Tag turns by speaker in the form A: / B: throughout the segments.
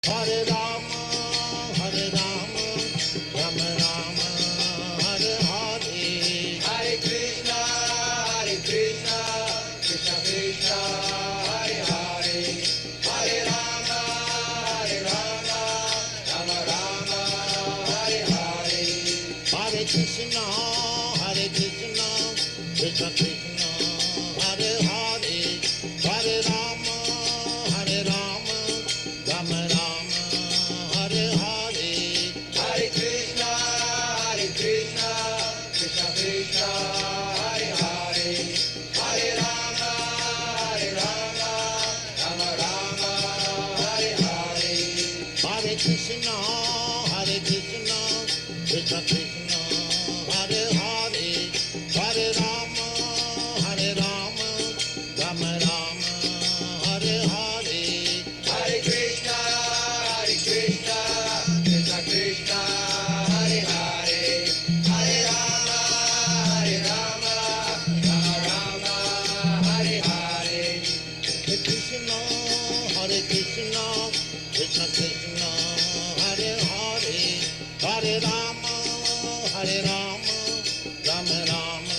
A: Hare Rama, Rama Rama, Hare Hare.
B: Hare Krishna, Krishna Krishna, Hare Hare. Hare Rama, Rama Rama, Hare Hare.
A: Hare Krishna, Krishna Krishna, Hare Hare. Hare Rama, Rama Rama, Hare Hare.
B: Hare Krishna, Krishna Krishna, Hare Hare. Hare Rama, Rama Rama, Hare Hare.
A: Hare Krishna, Krishna Krishna, Hare Hare. Hare Rama, Rama Rama, Hare Hare.
B: Hare Krishna, Krishna Krishna, Hare Hare. Hare Rama, Rama Hare Hare.
A: Hare Krishna, Krishna Krishna, Hare Hare. Hare Rama, Rama Rama,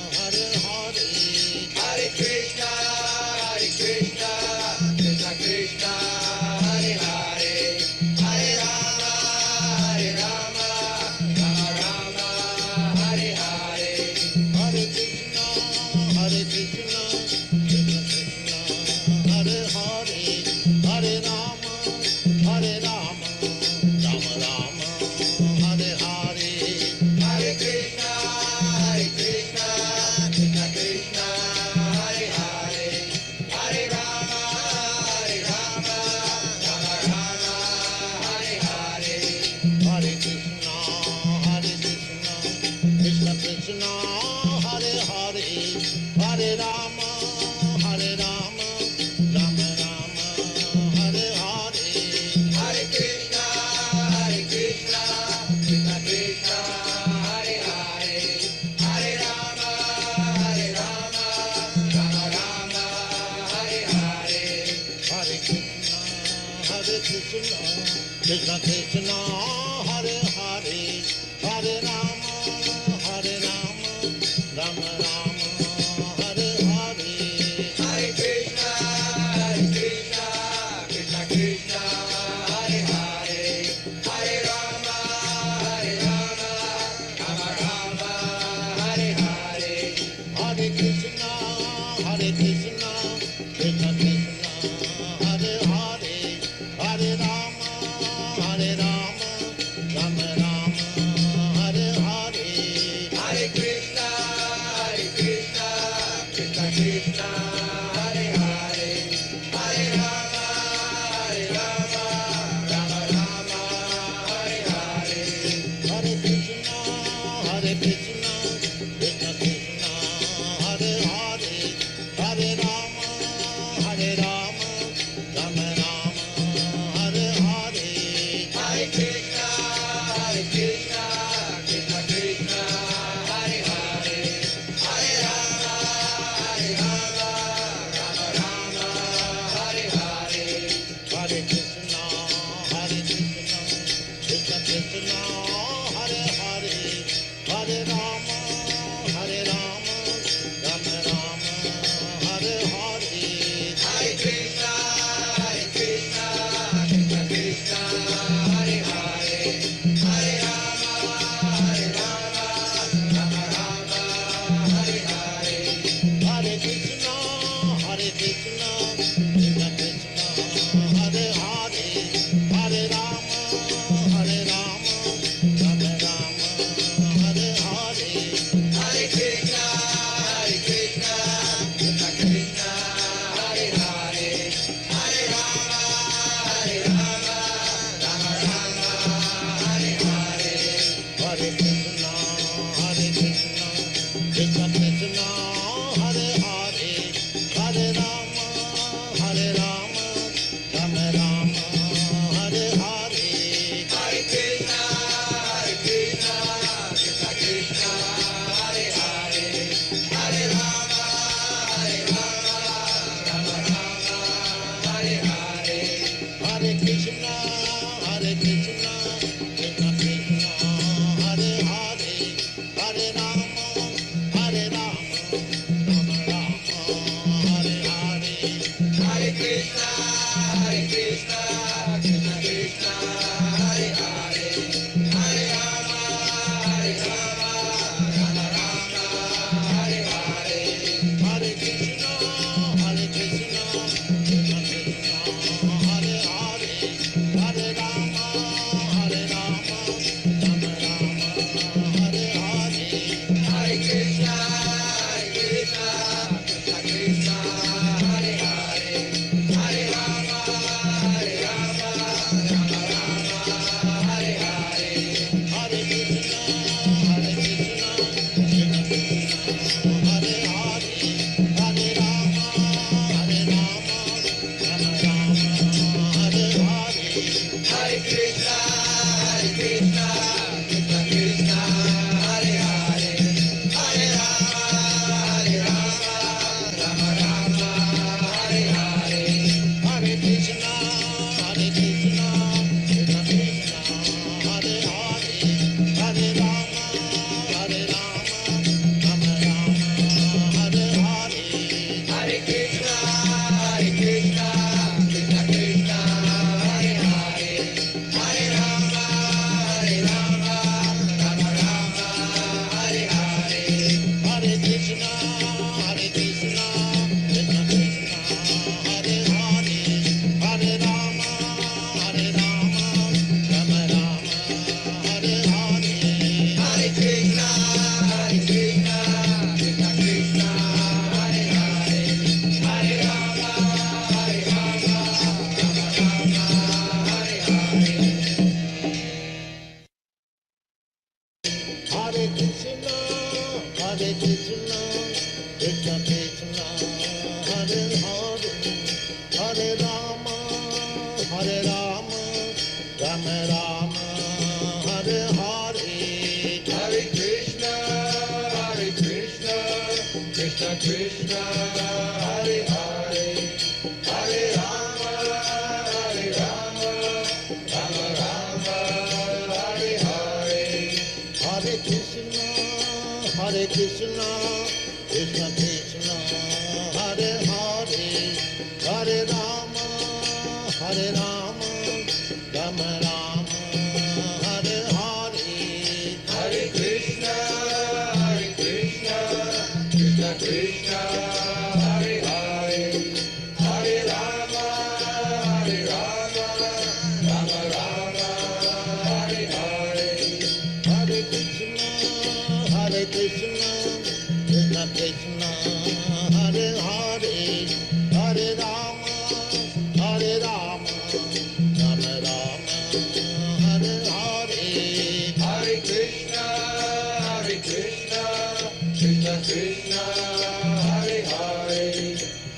A: Hare Hare.
B: Hare Krishna, Krishna Krishna, Hare Hare. Hare Rama, Rama Hare Hare.
A: Hare Krishna, Krishna Krishna, Hare Hare. Hare Rama, Rama Rama, Hare Hare.
B: Hare Krishna, Krishna Krishna, Hare Hare. Hare Rama, Rama Hare Hare.
A: Hare Krishna, Krishna Krishna, Hare Hare. Hare Rama, Rama Rama, Hare Hare.
B: Hare Krishna, Krishna Krishna, Hare Hare. Hare Rama, Rama Hare Hare.
A: Hare Krishna, Krishna Krishna, Hare Hare. Hare Rama, Rama Rama, Hare Hare.
B: Hare Krishna, Krishna Krishna, Hare Hare. Hare Rama, Rama Hare Hare.
A: Hare Krishna, Krishna Krishna, Hare Hare. Hare Rama, Rama Rama, Hare Hare.
B: Hare Krishna, Krishna Krishna, Hare Hare. Hare Rama, Rama Hare Hare.
A: Hare Krishna, Krishna Krishna, Hare Hare. Hare Rama, Rama Rama, Hare Hare.
B: Hare Krishna, Krishna Krishna, Hare Hare. Hare Rama, Rama Hare Hare.
A: Hare Krishna, Krishna Krishna, Hare Hare. Hare Rama, Rama Rama, Hare Hare.
B: Hare Krishna, Krishna Krishna, Hare Hare. Hare Rama, Rama Hare Hare.
A: Hare Krishna, Krishna Krishna, Hare Hare. Hare Rama, Rama Hare Krishna, Krishna Krishna, Hare Hare, Hare Rama, Hare Rama, Rama Rama, Hare Hare.
B: Hare Krishna, Krishna Krishna, Hare Hare, Hare Rama, Rama Rama, Hare Hare.
A: Hare Krishna, Krishna Krishna, Hare Hare, Hare Rama, Rama Rama, Hare Hare.
B: Hare Krishna, Krishna Krishna, Hare Hare, Hare Rama, Rama Rama, Hare Hare.
A: Hare Krishna, Krishna Krishna, Hare Hare, Hare Rama, Rama Rama, Hare Hare.
B: Hare Krishna, Krishna Krishna, Hare Hare, Hare Rama, Rama Rama, Hare Hare.
A: Hare Krishna, Krishna Krishna, Hare Hare, Hare Rama, Rama Rama, Hare Hare.
B: Hare Krishna, Krishna Krishna, Hare Hare, Hare Rama, Rama Rama, Hare Hare.
A: Hare Krishna, Krishna Krishna, Hare Hare, Hare Rama, Rama Rama, Hare Hare.
B: Hare Krishna, Krishna Krishna, Hare Hare, Hare Rama, Rama Rama, Hare Hare.
A: Hare Krishna, Krishna Krishna, Hare Hare, Hare Rama, Rama Rama, Hare Hare.
B: Hare Krishna, Krishna Krishna, Hare Hare, Hare Rama, Rama Rama, Hare Hare.
A: Hare Krishna, Krishna Krishna, Hare Hare, Hare Rama, Rama Rama, Hare Hare.
B: Hare Krishna, Krishna Krishna, Hare Hare, Hare Rama, Rama Rama, Hare Hare.
A: Hare Krishna, Krishna Krishna, Hare Hare, Hare Rama, Rama Rama, Hare Hare.
B: Hare Krishna, Krishna Krishna, Hare Hare,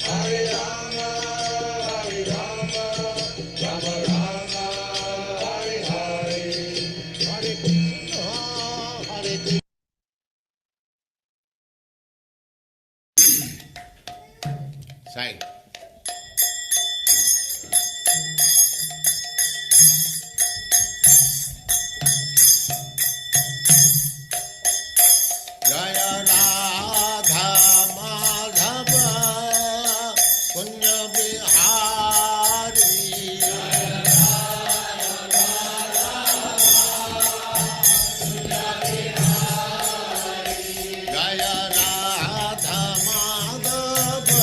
B: Hare Rama, Rama Rama, Hare Hare.
A: Hare Krishna, Krishna. Side. Jaya Radha Madhava Punya Bihari. Jaya Radha Madhava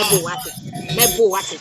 C: Nebuati. Nebuati.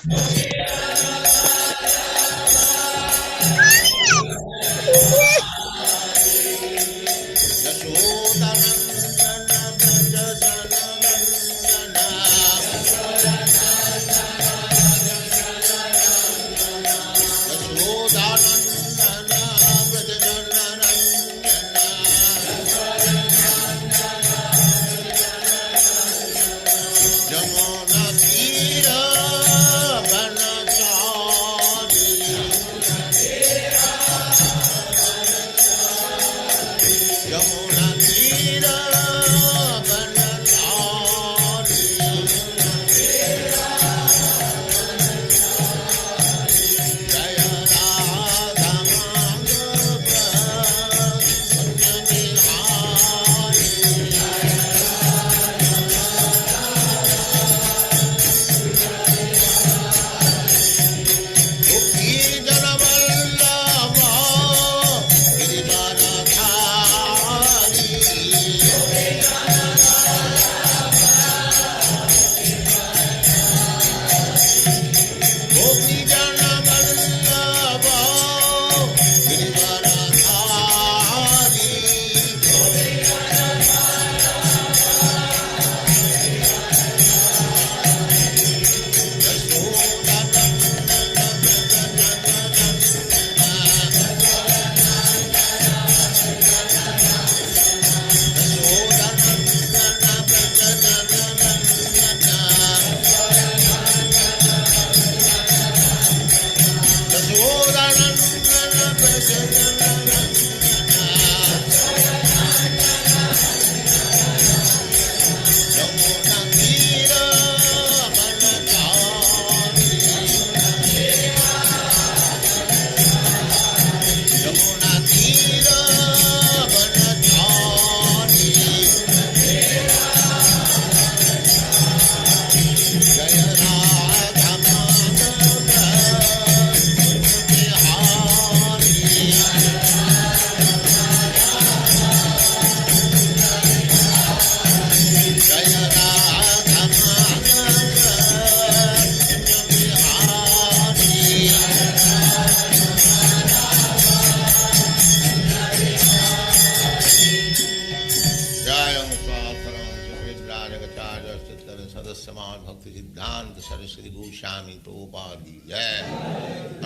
A: सिद्धांत सरस्वती गोस्वामी प्रभुपाद की जय,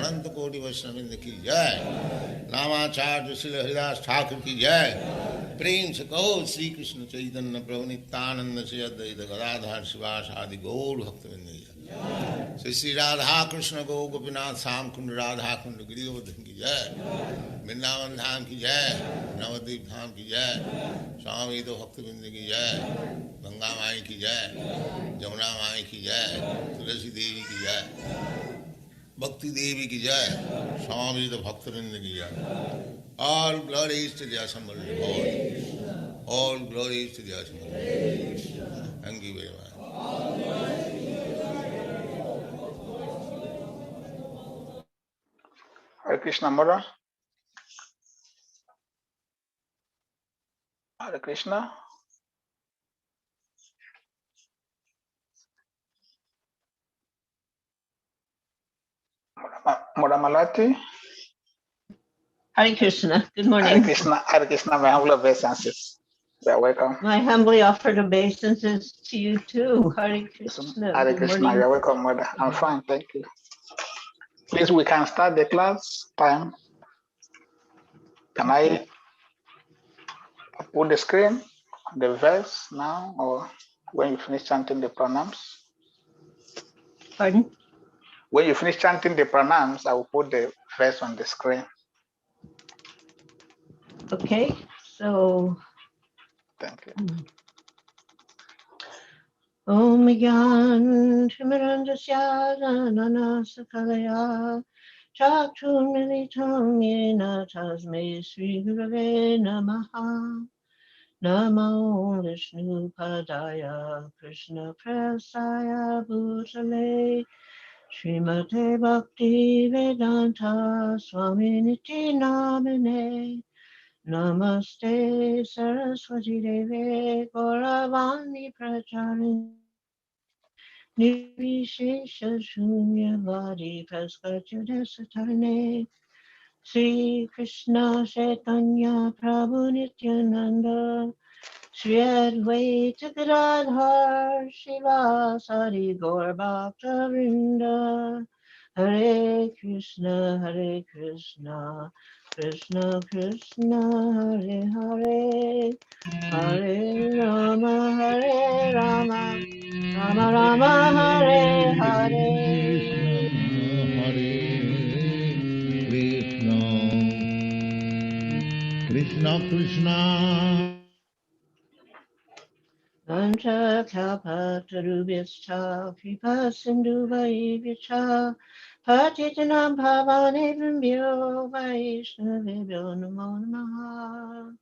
A: अनंत कोटि वैष्णववृंद की जय, रामाचार्य श्री हरिदास ठाकुर की जय। प्रेम से कहो श्री कृष्ण चैतन्य प्रभु नित्यानंद श्री अद्वैत गदाधर शिवासादि गौर भक्तवृंद की जय। श्री श्री राधा कृष्ण गौ गोपीनाथ श्याम कुंड राधा कुंड गिरिवर्धन की जय, वृंदावन धाम की जय, नवद्वीप धाम की जय, स्वामी तो भक्तवृंद की जय, गंगा माई की जय, जमुना माई की जय, तुलसी देवी की जय, भक्ति देवी की जय, स्वामी तो भक्तवृंद की जय। All glories to the assembled Lord. All glories to the assembled Lord. Thank you very much.
D: Hare Krishna, Mother. Hare Krishna. Mother Malati.
E: Hare Krishna. Good morning.
D: Hare Krishna, my humble obeisances. You are welcome.
E: My humbly offered obeisances to you too. Hare Krishna.
D: Hare
E: Good
D: Krishna,
E: morning.
D: you are welcome, Mother. I'm fine, thank you. Please, we can start the class time. Can I put the screen, the verse now, or when you finish chanting the pranams?
E: Pardon?
D: When you finish chanting the pranams, I will put the verse on the screen.
E: Okay, so.
D: Thank you.
E: Om Gyan Timirandasya Nana Sakalaya Chakchun Militam Yena Tasme Sri Gurave Namaha Namo Vishnu Padaya Krishna Prasaya Bhutale Srimate Bhakti Vedanta Swami Niti Namine Namaste Saraswati Deve Gauravani Pracharini Nirvishesha Shunyavadi Paskachudasatane Sri Krishna Chaitanya Prabhu Nityananda Shri Advaita Gadadhar Srivasadi Gaur Bhakta Vrinda Hare Krishna Krishna Krishna Hare Hare Hare Rama Rama Rama Hare Hare
A: Hare Krishna Krishna
E: Vancha kalpatarubhyaścha kripa sindhuvaivycha patitanam pavanebhyo vaishnavebhyo namo namaha.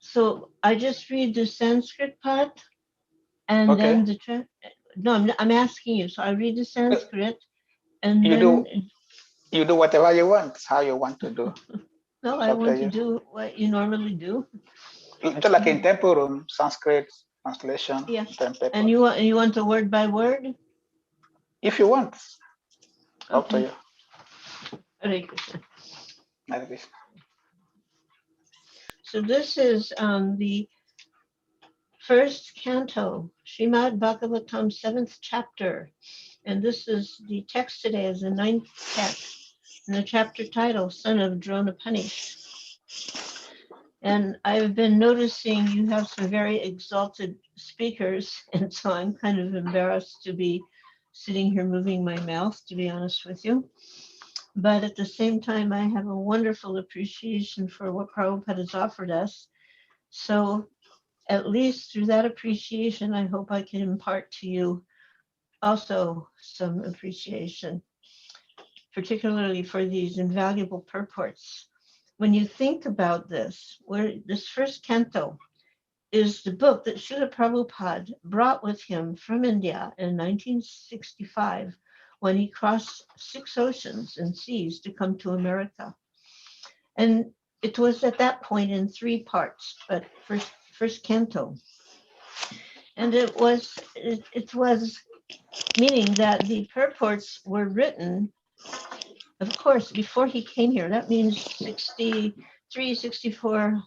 E: So I just read the Sanskrit part and
D: Okay.
E: then no, I'm asking you. So I read the Sanskrit and
D: You
E: then
D: do whatever you want, how you want to do.
E: no,
D: It's
E: I
D: up to
E: want to
D: you.
E: do what you normally do.
D: Just like in temple room, Sanskrit translation,
E: Yeah,
D: pen
E: and
D: paper.
E: you want the word by word?
D: If you want, up to
E: Okay.
D: you.
E: Hare Krishna.
D: Hare Krishna.
E: So this is the first canto, Srimad Bhagavatam, 7th chapter. And this is the text today is the 9th text. And the chapter title, Son of Dronapanish. And I've been noticing you have some very exalted speakers. And so I'm kind of embarrassed to be sitting here moving my mouth, to be honest with you. But at the same time, I have a wonderful appreciation for what Prabhupada has offered us. So at least through that appreciation, I hope I can impart to you also some appreciation, particularly for these invaluable purports. When you think about this, where this first canto is the book that Srila Prabhupada brought with him from India in 1965 when he crossed 6 oceans and seas to come to America. And it was at that point in 3 parts, but first canto. And it was meaning that the purports were written, of course, before he came here. That means 63, 64,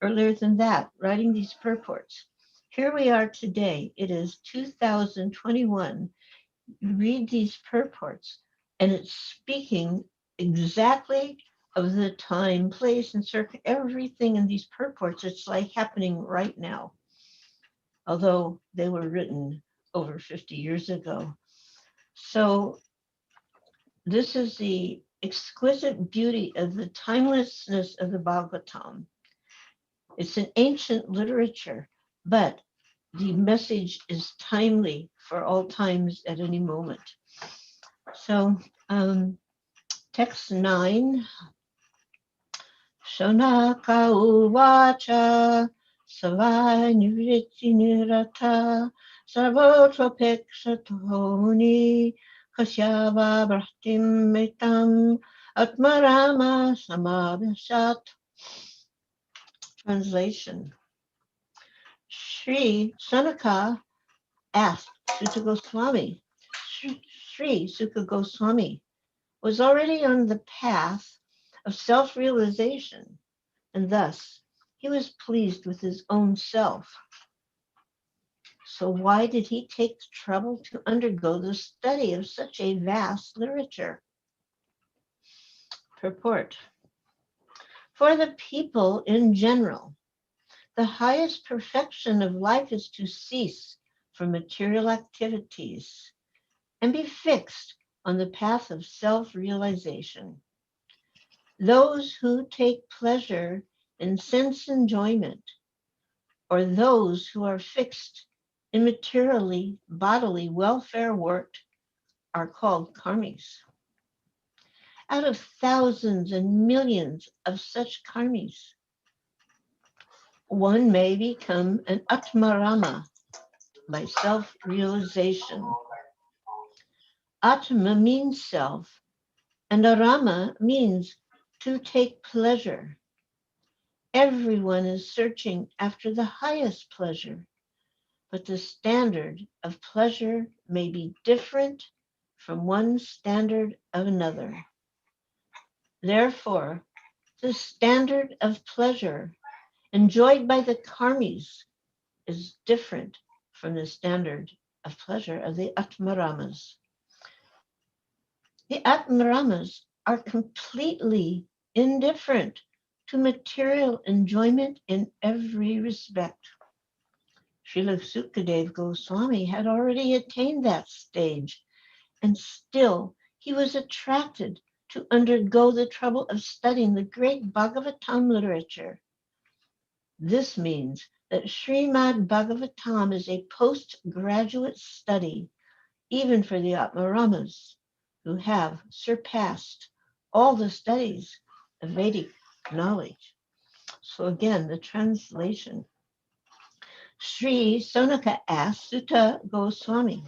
E: earlier than that, writing these purports. Here we are today. It is 2021. You read these purports, and it's speaking exactly of the time, place, and everything in these purports. It's like happening right now, although they were written over 50 years ago. So this is the exquisite beauty of the timelessness of the Bhagavatam. It's an ancient literature, but the message is timely for all times at any moment. So text 9, Shonaka Uvacha Savai Nivritti Nirata Sarvotropekshatohuni Kasyava Brahtim Metam Atmarama Samabhyasat. Translation. Sri Sanaka asked Sutta Goswami. Sri Sukha Goswami was already on the path of self-realization, and thus he was pleased with his own self. So why did he take the trouble to undergo the study of such a vast literature? Purport. For the people in general, the highest perfection of life is to cease from material activities and be fixed on the path of self-realization. Those who take pleasure in sense enjoyment, or those who are fixed in materially bodily welfare work, are called karmis. Out of thousands and millions of such karmis, one may become an atmarama by self-realization. Atma means self, and arama means to take pleasure. Everyone is searching after the highest pleasure, but the standard of pleasure may be different from one standard of another. Therefore, the standard of pleasure enjoyed by the karmis is different from the standard of pleasure of the Atmaramas. The Atmaramas are completely indifferent to material enjoyment in every respect. Srila Sukadeva Goswami had already attained that stage, and still he was attracted to undergo the trouble of studying the great Bhagavatam literature. This means that Srimad Bhagavatam is a postgraduate study, even for the Atmaramas, who have surpassed all the studies of Vedic knowledge. So again, the translation. Sri Sonaka asked Sutta Goswami.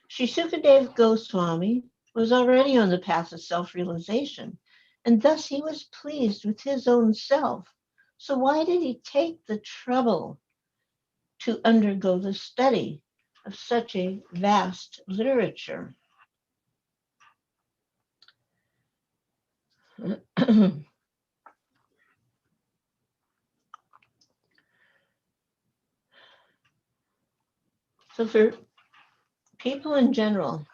E: Sri Sukadeva Goswami was already on the path of self-realization, and thus he was pleased with his own self. So why did he take the trouble to undergo the study of such a vast literature? So for people in general,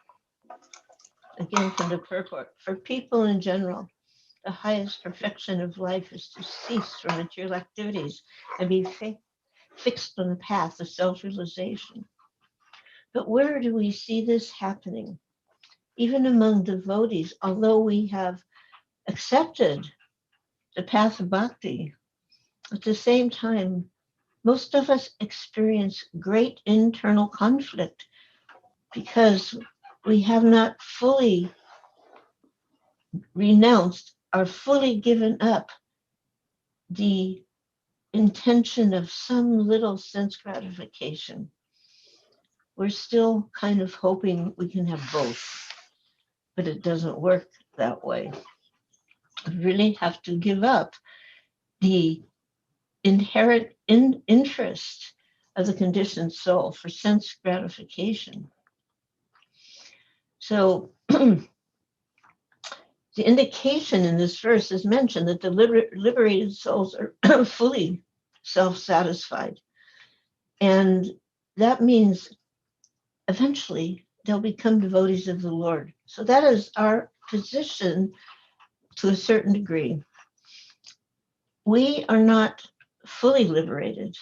E: again from the purport, for people in general, the highest perfection of life is to cease from material activities and be fixed on the path of self-realization. But where do we see this happening? Even among devotees, although we have accepted the path of bhakti, at the same time, most of us experience great internal conflict because we have not fully renounced or fully given up the intention of some little sense gratification. We're still kind of hoping we can have both, but it doesn't work that way. We really have to give up the inherent interest of the conditioned soul for sense gratification. So the indication in this verse is mentioned that the liberated souls are fully self-satisfied. And that means eventually they'll become devotees of the Lord. So that is our position to a certain degree. We are not fully liberated,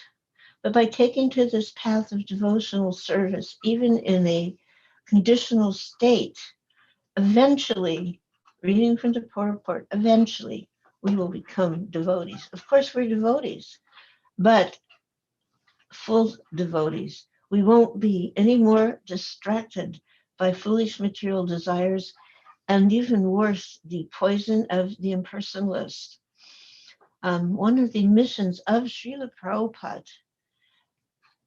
E: but by taking to this path of devotional service, even in a conditional state, eventually, reading from the purport, eventually we will become devotees. Of course, we're devotees, but full devotees. We won't be any more distracted by foolish material desires, and even worse, the poison of the impersonalist. One of the missions of Srila Prabhupada,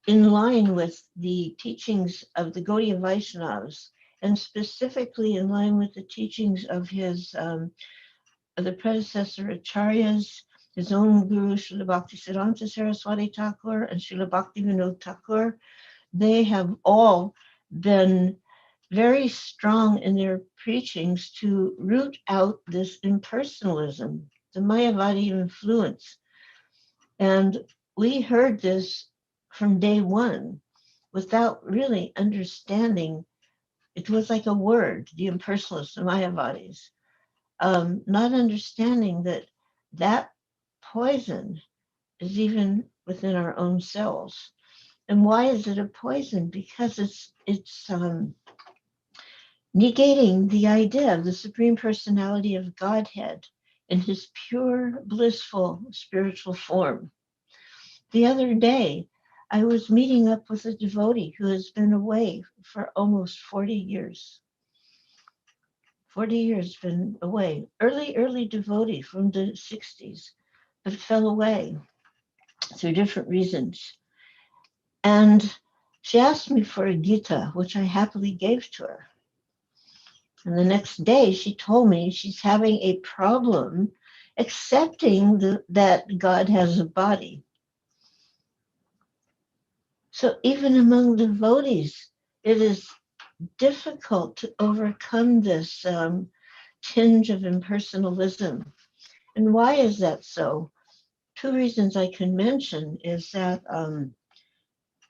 E: in line with the teachings of the Gaudiya Vaishnavas, and specifically in line with the teachings of his of the predecessor acharyas, his own guru, Srila Bhaktisiddhanta Saraswati Thakur and Srila Bhaktivinoda Thakur, they have all been very strong in their preachings to root out this impersonalism, the Mayavadi influence. And we heard this from day one without really understanding. It was like a word, the impersonalists, the Mayavadis, not understanding that that poison is even within our own cells. And why is it a poison? Because it's negating the idea of the Supreme Personality of Godhead in his pure, blissful spiritual form. The other day, I was meeting up with a devotee who has been away for almost 40 years. 40 years been away. Early devotee from the 60s, but fell away through different reasons. And she asked me for a Gita, which I happily gave to her. And the next day she told me she's having a problem accepting that God has a body. So even among devotees, it is difficult to overcome this tinge of impersonalism. And why is that so? Two reasons I can mention is that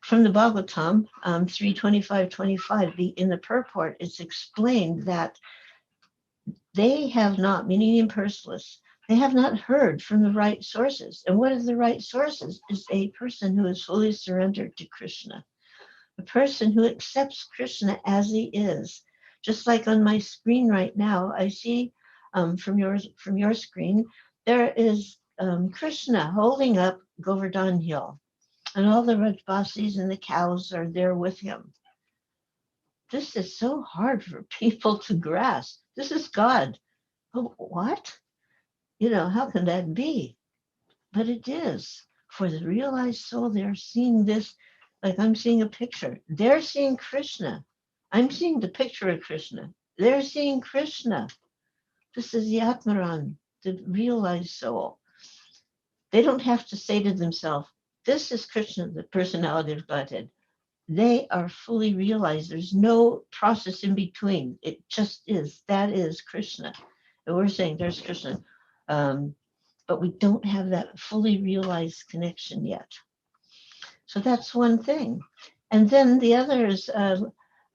E: from the Bhagavatam 3:25-25, in the purport, it's explained that they have not, meaning the impersonalists, they have not heard from the right sources. And what are the right sources? Is a person who is fully surrendered to Krishna, a person who accepts Krishna as he is. Just like on my screen right now, I see from your screen, there is Krishna holding up Govardhan Hill, and all the Rajbasis and the cows are there with him. This is so hard for people to grasp. This is God. Oh, what? How can that be? But it is. For the realized soul, they're seeing this like I'm seeing a picture. They're seeing Krishna. I'm seeing the picture of Krishna. They're seeing Krishna. This is the Atmaran, the realized soul. They don't have to say to themselves, this is Krishna, the personality of Godhead. They are fully realized. There's no process in between. It just is. That is Krishna. And we're saying there's Krishna. But we don't have that fully realized connection yet. So that's one thing. And then the other is a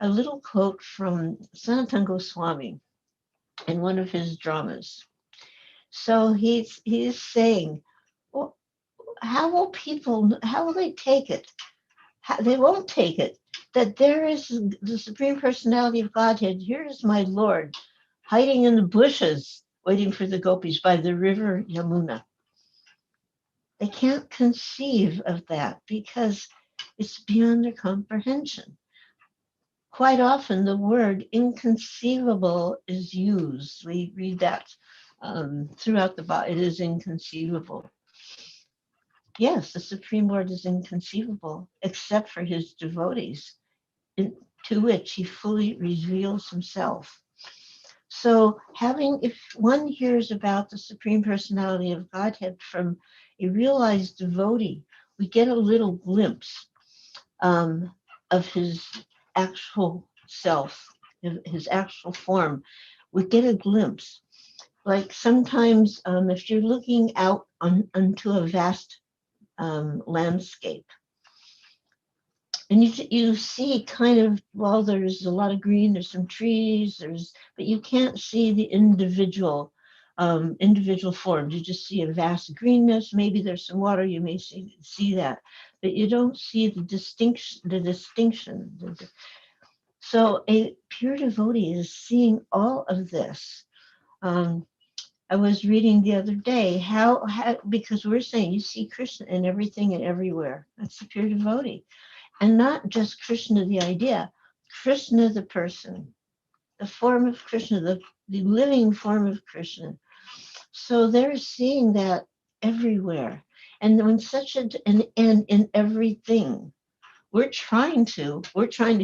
E: little quote from Sanatana Goswami in one of his dramas. So he's saying, well, how will they take it? They won't take it that there is the Supreme Personality of Godhead. Here is my Lord hiding in the bushes, waiting for the gopis by the river Yamuna. They can't conceive of that because it's beyond their comprehension. Quite often the word inconceivable is used. We read that throughout the Bible. It is inconceivable. Yes, the Supreme Lord is inconceivable, except for his devotees, to which he fully reveals himself. So if one hears about the Supreme Personality of Godhead from a realized devotee, we get a little glimpse of his actual self, his actual form. We get a glimpse. Like sometimes if you're looking out onto a vast landscape, and you see kind of, well, there's a lot of green, there's some trees, but you can't see the individual forms. You just see a vast greenness. Maybe there's some water. You may see that, but you don't see the distinction. So a pure devotee is seeing all of this. I was reading the other day how because we're saying you see Krishna in everything and everywhere. That's the pure devotee. And not just Krishna, the idea, Krishna, the person, the form of Krishna, the living form of Krishna. So they're seeing that everywhere. And when and in everything, we're trying to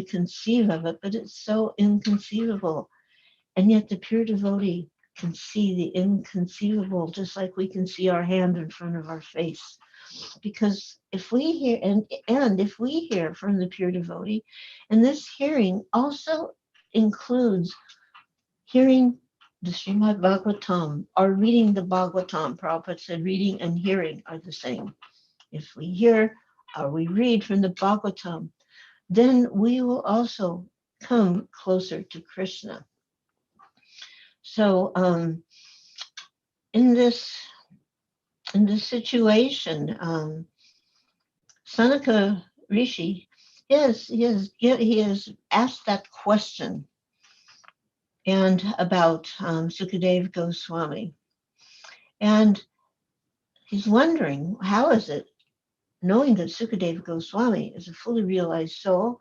E: conceive of it, but it's so inconceivable. And yet the pure devotee can see the inconceivable, just like we can see our hand in front of our face. Because if we hear, and if we hear from the pure devotee, and this hearing also includes hearing the Srimad Bhagavatam or reading the Bhagavatam. Prabhupada said reading and hearing are the same. If we hear or we read from the Bhagavatam, then we will also come closer to Krishna. So in this situation, Sanaka Rishi, he has asked that question and about Sukadeva Goswami. And he's wondering, how is it, knowing that Sukadeva Goswami is a fully realized soul,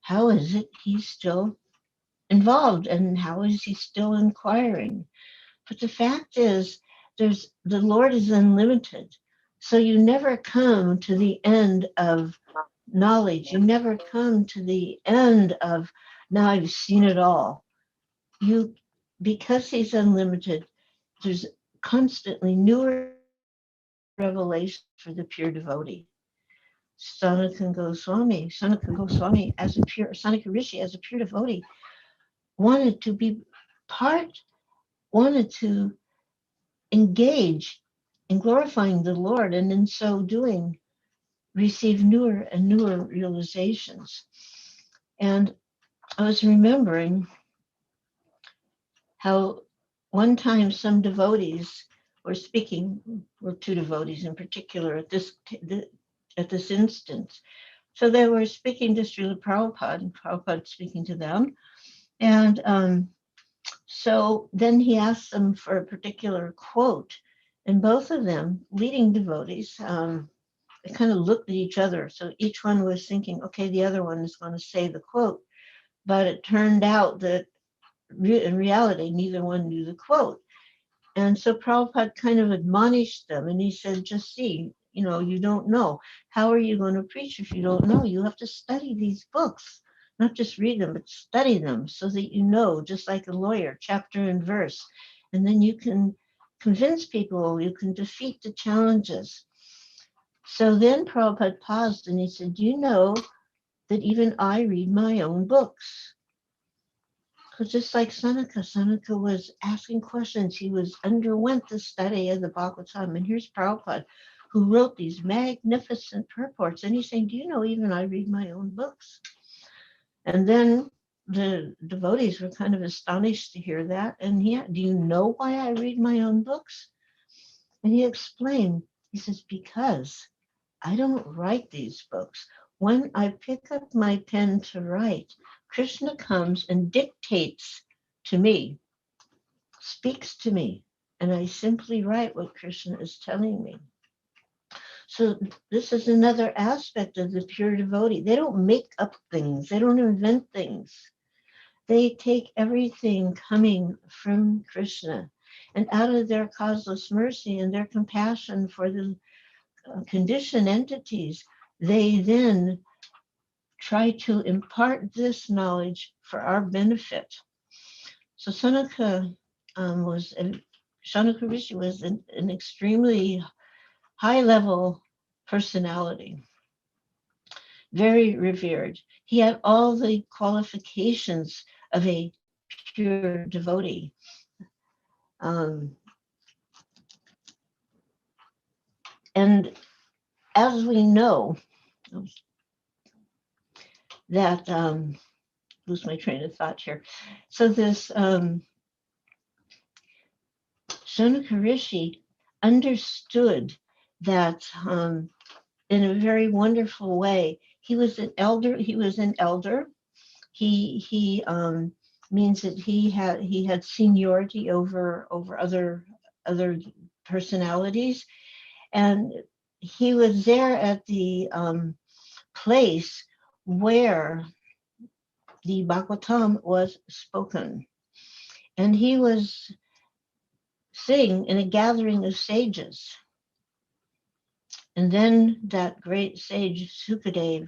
E: how is it he's still involved and how is he still inquiring? But the fact is, the Lord is unlimited. So you never come to the end of knowledge. You never come to the end of, now I've seen it all. Because he's unlimited, there's constantly newer revelations for the pure devotee. Sanaka Goswami as a pure Sanaka Rishi as a pure devotee wanted to be part, wanted to engage in glorifying the Lord, and in so doing, receive newer and newer realizations. And I was remembering how one time some devotees were speaking, or two devotees in particular at this instance. So they were speaking to Srila Prabhupada, and Prabhupada speaking to them. And so then he asked them for a particular quote, and both of them, leading devotees, they kind of looked at each other. So each one was thinking, okay, the other one is going to say the quote. But it turned out that in reality, neither one knew the quote. And so Prabhupada kind of admonished them, and he said, just see, you don't know. How are you going to preach if you don't know? You have to study these books, not just read them, but study them so that you know, just like a lawyer, chapter and verse. And then you can convince people, you can defeat the challenges. So then Prabhupada paused and he said, do you know that even I read my own books? Because just like Sanaka was asking questions. He underwent the study of the Bhagavatam. And here's Prabhupada, who wrote these magnificent purports. And he's saying, do you know even I read my own books? And then the devotees were kind of astonished to hear that. And do you know why I read my own books? And he explained, he says, because I don't write these books. When I pick up my pen to write, Krishna comes and dictates to me, speaks to me, and I simply write what Krishna is telling me. So this is another aspect of the pure devotee. They don't make up things. They don't invent things. They take everything coming from Krishna, and out of their causeless mercy and their compassion for the conditioned entities, they then try to impart this knowledge for our benefit. So Sanaka Rishi was an extremely high-level personality, very revered. He had all the qualifications of a pure devotee. And as we know, that lose my train of thought here. So this Sanaka Rishi understood that in a very wonderful way. He was an elder. He means that he had seniority over other personalities, and he was there at the place where the Bhagavatam was spoken, and he was sitting in a gathering of sages. And then that great sage Sukadev,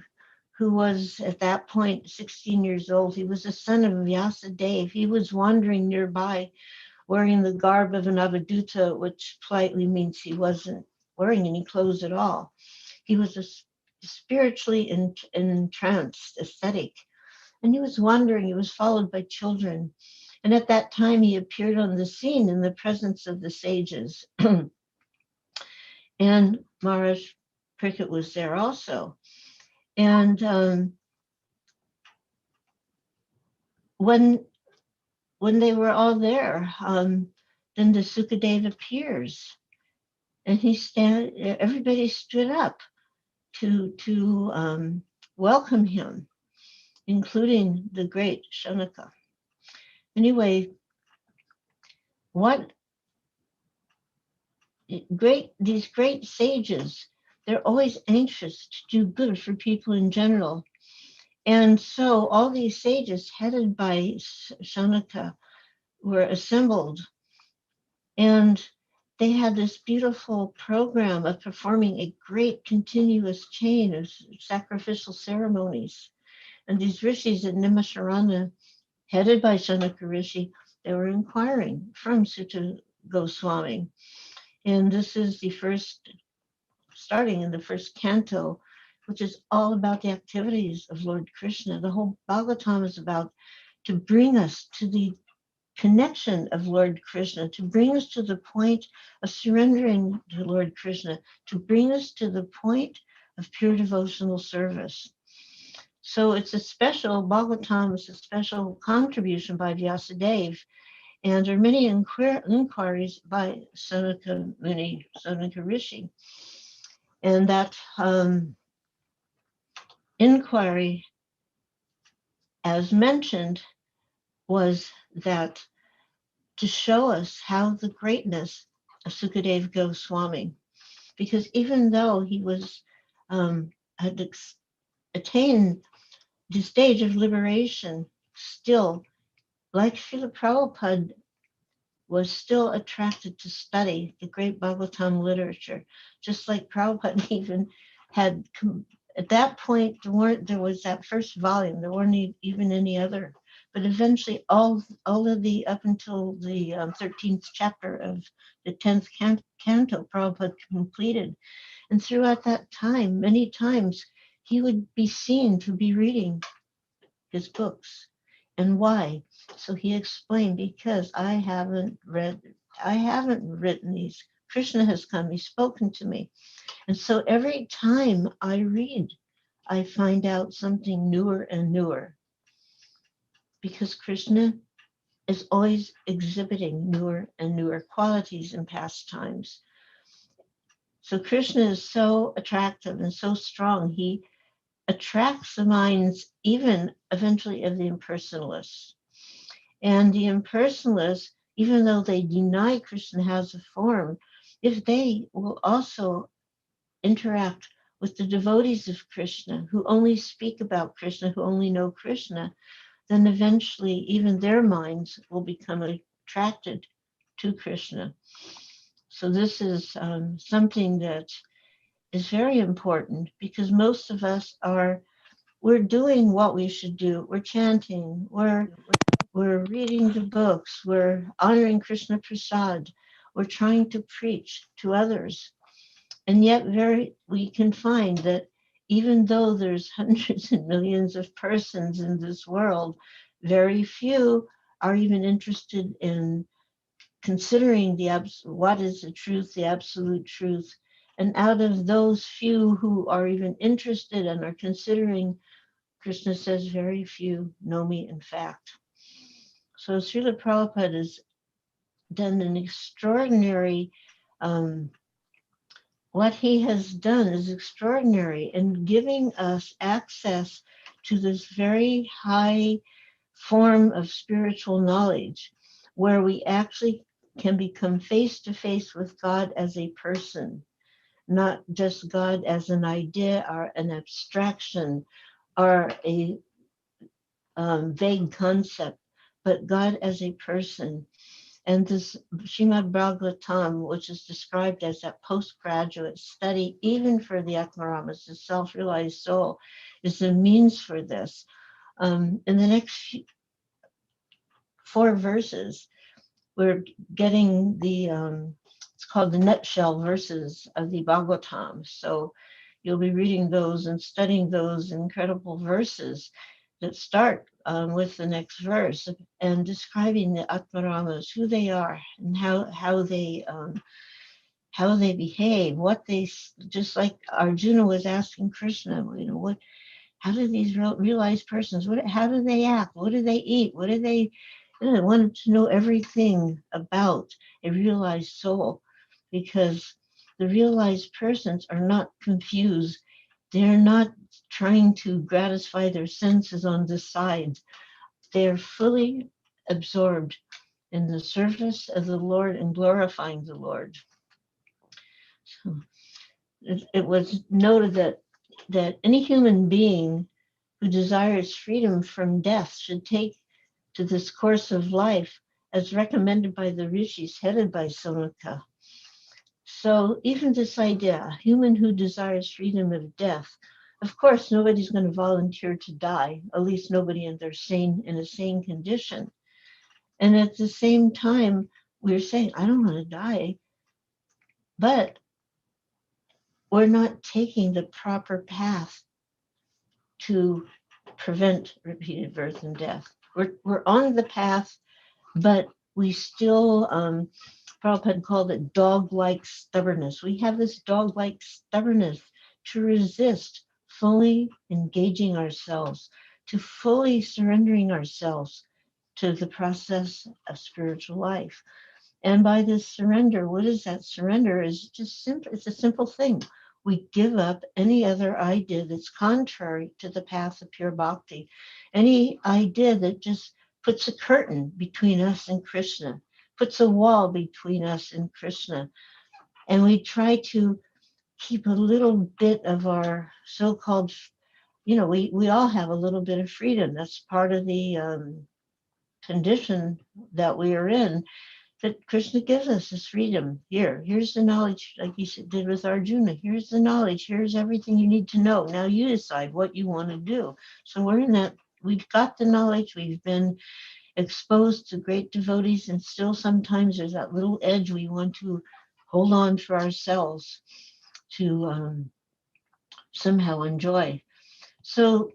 E: who was at that point 16 years old, he was the son of Vyasadeva. He was wandering nearby wearing the garb of an Avadhuta, which politely means he wasn't wearing any clothes at all. He was a spiritually entranced ascetic. And he was wandering, he was followed by children. And at that time, he appeared on the scene in the presence of the sages. And Maharaj Pariksit was there also. And when they were all there, then the Sukadev appears, and everybody stood up to welcome him, including the great Shanaka. Anyway, these great sages, they're always anxious to do good for people in general. And so all these sages headed by Shanaka were assembled, and they had this beautiful program of performing a great continuous chain of sacrificial ceremonies. And these rishis at Nimisharana, headed by Sanaka Rishi, they were inquiring from Sutta Goswami. And this is the first, starting in the first canto, which is all about the activities of Lord Krishna. The whole Bhagavatam is about to bring us to the connection of Lord Krishna, to bring us to the point of surrendering to Lord Krishna, to bring us to the point of pure devotional service. So it's a special, Bhagavatam is a special contribution by Vyasadeva, and there are many inquiries by Sanaka Muni, Sanaka Rishi. And that inquiry, as mentioned, was that to show us how the greatness of Sukadeva Goswami, because even though he was had attained the stage of liberation, still, like Srila Prabhupada, was still attracted to study the great Bhagavatam literature, just like Prabhupada even had, at that point, there was that first volume, there weren't even any other, but eventually all of the, up until the 13th chapter of the 10th canto, Prabhupada completed. And throughout that time, many times, he would be seen to be reading his books. And why? So he explained, because I haven't written these. Krishna has come, he's spoken to me. And so every time I read, I find out something newer and newer, because Krishna is always exhibiting newer and newer qualities and pastimes. So Krishna is so attractive and so strong, he attracts the minds even eventually of the impersonalists. And the impersonalists, even though they deny Krishna has a form, if they will also interact with the devotees of Krishna, who only speak about Krishna, who only know Krishna, then eventually even their minds will become attracted to Krishna. So this is something that is very important, because most of us we're doing what we should do. We're chanting, we're reading the books, we're honoring Krishna Prasad, we're trying to preach to others. And yet we can find that even though there's hundreds and millions of persons in this world, very few are even interested in considering what is the truth, the absolute truth. And out of those few who are even interested and are considering, Krishna says, very few know me in fact. So Srila Prabhupada has done an extraordinary, what he has done is extraordinary in giving us access to this very high form of spiritual knowledge, where we actually can become face to face with God as a person, not just God as an idea or an abstraction or a vague concept, but God as a person. And this Srimad Bhagavatam, which is described as that postgraduate study, even for the Atmaramas, the self-realized soul, is the means for this. In the next 4 verses, we're getting it's called the nutshell verses of the Bhagavatam. So you'll be reading those and studying those incredible verses that start with the next verse and describing the Atmaramas, who they are and how they behave, what they, just like Arjuna was asking Krishna, how do these realized persons, how do they act, what do they eat, what do they, I wanted to know everything about a realized soul, because the realized persons are not confused. They're not trying to gratify their senses on the side. They're fully absorbed in the service of the Lord and glorifying the Lord. So it was noted that any human being who desires freedom from death should take to this course of life as recommended by the rishis headed by Sonaka. So even this idea, a human who desires freedom of death, of course, nobody's going to volunteer to die, at least nobody in a sane condition. And at the same time, we're saying, I don't want to die, but we're not taking the proper path to prevent repeated birth and death. We're on the path, but we still, Prabhupada called it dog-like stubbornness. We have this dog-like stubbornness to resist fully engaging ourselves, to fully surrendering ourselves to the process of spiritual life. And by this surrender, what is that surrender? Is just simple. It's a simple thing. We give up any other idea that's contrary to the path of pure bhakti, any idea that just puts a curtain between us and Krishna, puts a wall between us and Krishna. And we try to keep a little bit of our so-called, we all have a little bit of freedom. That's part of the condition that we are in, that Krishna gives us this freedom. Here's the knowledge, like he did with Arjuna. Here's the knowledge. Here's everything you need to know. Now you decide what you want to do. So we're in that. We've got the knowledge. We've been exposed to great devotees, and still sometimes there's that little edge we want to hold on for ourselves to somehow enjoy. So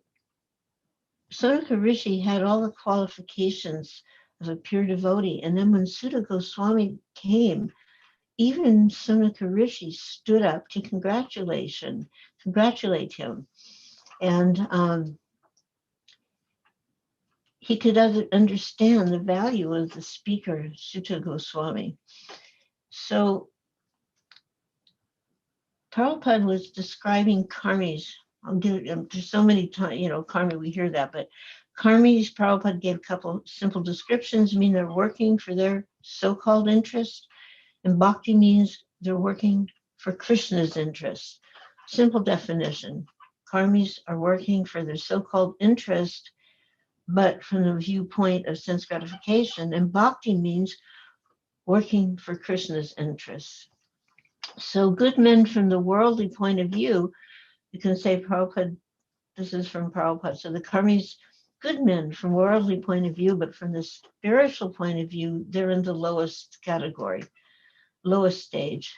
E: Sonaka Rishi had all the qualifications of a pure devotee. And then when Sutta Goswami came, even Sonaka Rishi stood up to congratulate him. And he could understand the value of the speaker, Sutta Goswami. So Prabhupada was describing karmis. There's so many times, karma, we hear that, but karmis, Prabhupada gave a couple simple descriptions, mean they're working for their so-called interest, and bhakti means they're working for Krishna's interest. Simple definition. Karmis are working for their so-called interest, but from the viewpoint of sense gratification, and bhakti means working for Krishna's interests. So good men from the worldly point of view, you can say Prabhupada, this is from Prabhupada. So the karmis, good men from worldly point of view, but from the spiritual point of view, they're in the lowest category, lowest stage.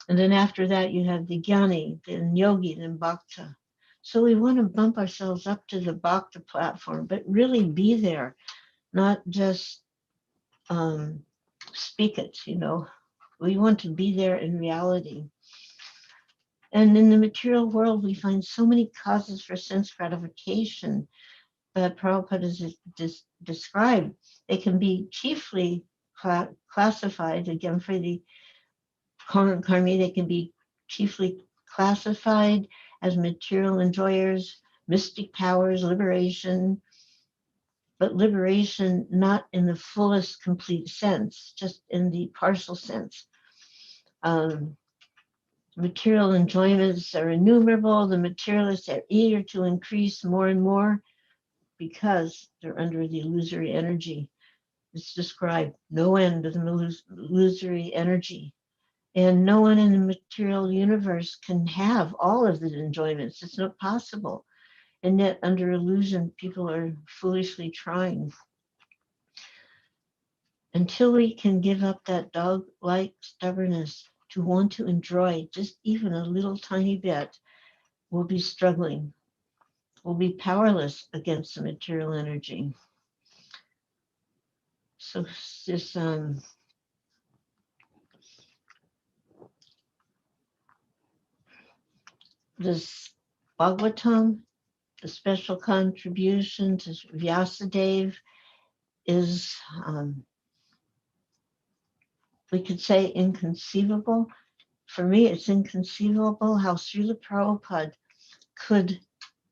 E: And then after that, you have the jnani, then yogi, then bhakta. So we want to bump ourselves up to the bhakta platform, but really be there, not just speak it, We want to be there in reality. And in the material world, we find so many causes for sense gratification that Prabhupada has described. They can be chiefly classified, again, for the karmi, they can be chiefly classified as material enjoyers, mystic powers, liberation, but liberation not in the fullest complete sense, just in the partial sense. Material enjoyments are innumerable. The materialists are eager to increase more and more because they're under the illusory energy. It's described, no end of the illusory energy. And no one in the material universe can have all of the enjoyments. It's not possible. And yet, under illusion, people are foolishly trying. Until we can give up that dog-like stubbornness to want to enjoy just even a little tiny bit, we'll be struggling. We'll be powerless against the material energy. So this Bhagavatam, the special contribution to Vyasadeva, is, we could say, inconceivable. For me, it's inconceivable how Srila Prabhupada could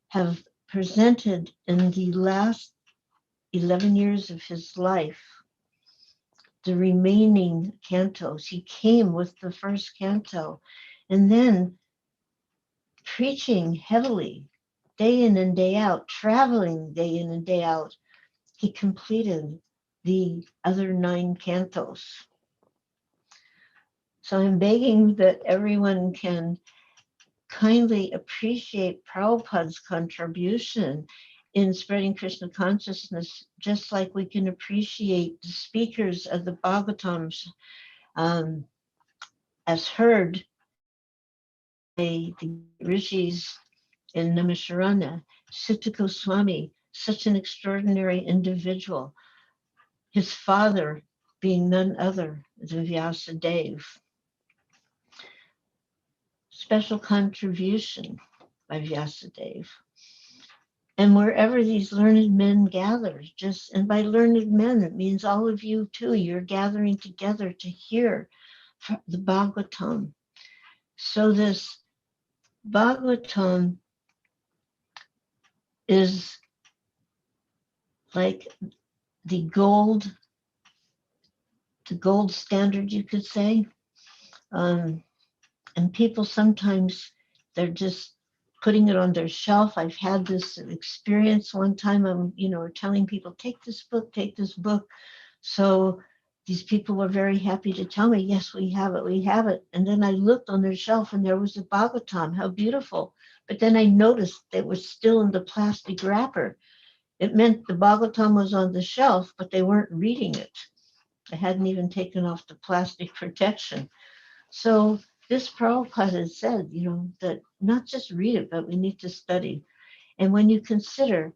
E: have presented in the last 11 years of his life the remaining cantos. He came with the first canto, and then preaching heavily, day in and day out, traveling day in and day out, he completed the other 9 cantos. So I'm begging that everyone can kindly appreciate Prabhupada's contribution in spreading Krishna consciousness, just like we can appreciate the speakers of the Bhagavatams as heard by the rishis in Naimisharanya. Sutta Goswami, such an extraordinary individual, his father being none other than Vyasadeva. Special contribution by Vyasadeva. And wherever these learned men gather, and by learned men, it means all of you too, you're gathering together to hear the Bhagavatam. So this Bhagavatam is like the gold standard, you could say. And people sometimes, they're just putting it on their shelf. I've had this experience one time. I'm, telling people, take this book. So these people were very happy to tell me, yes, we have it. And then I looked on their shelf and there was a Bhagavatam. How beautiful. But then I noticed they were still in the plastic wrapper. It meant the Bhagavatam was on the shelf, but they weren't reading it. I hadn't even taken off the plastic protection. So this Prabhupada has said, that not just read it, but we need to study. And when you consider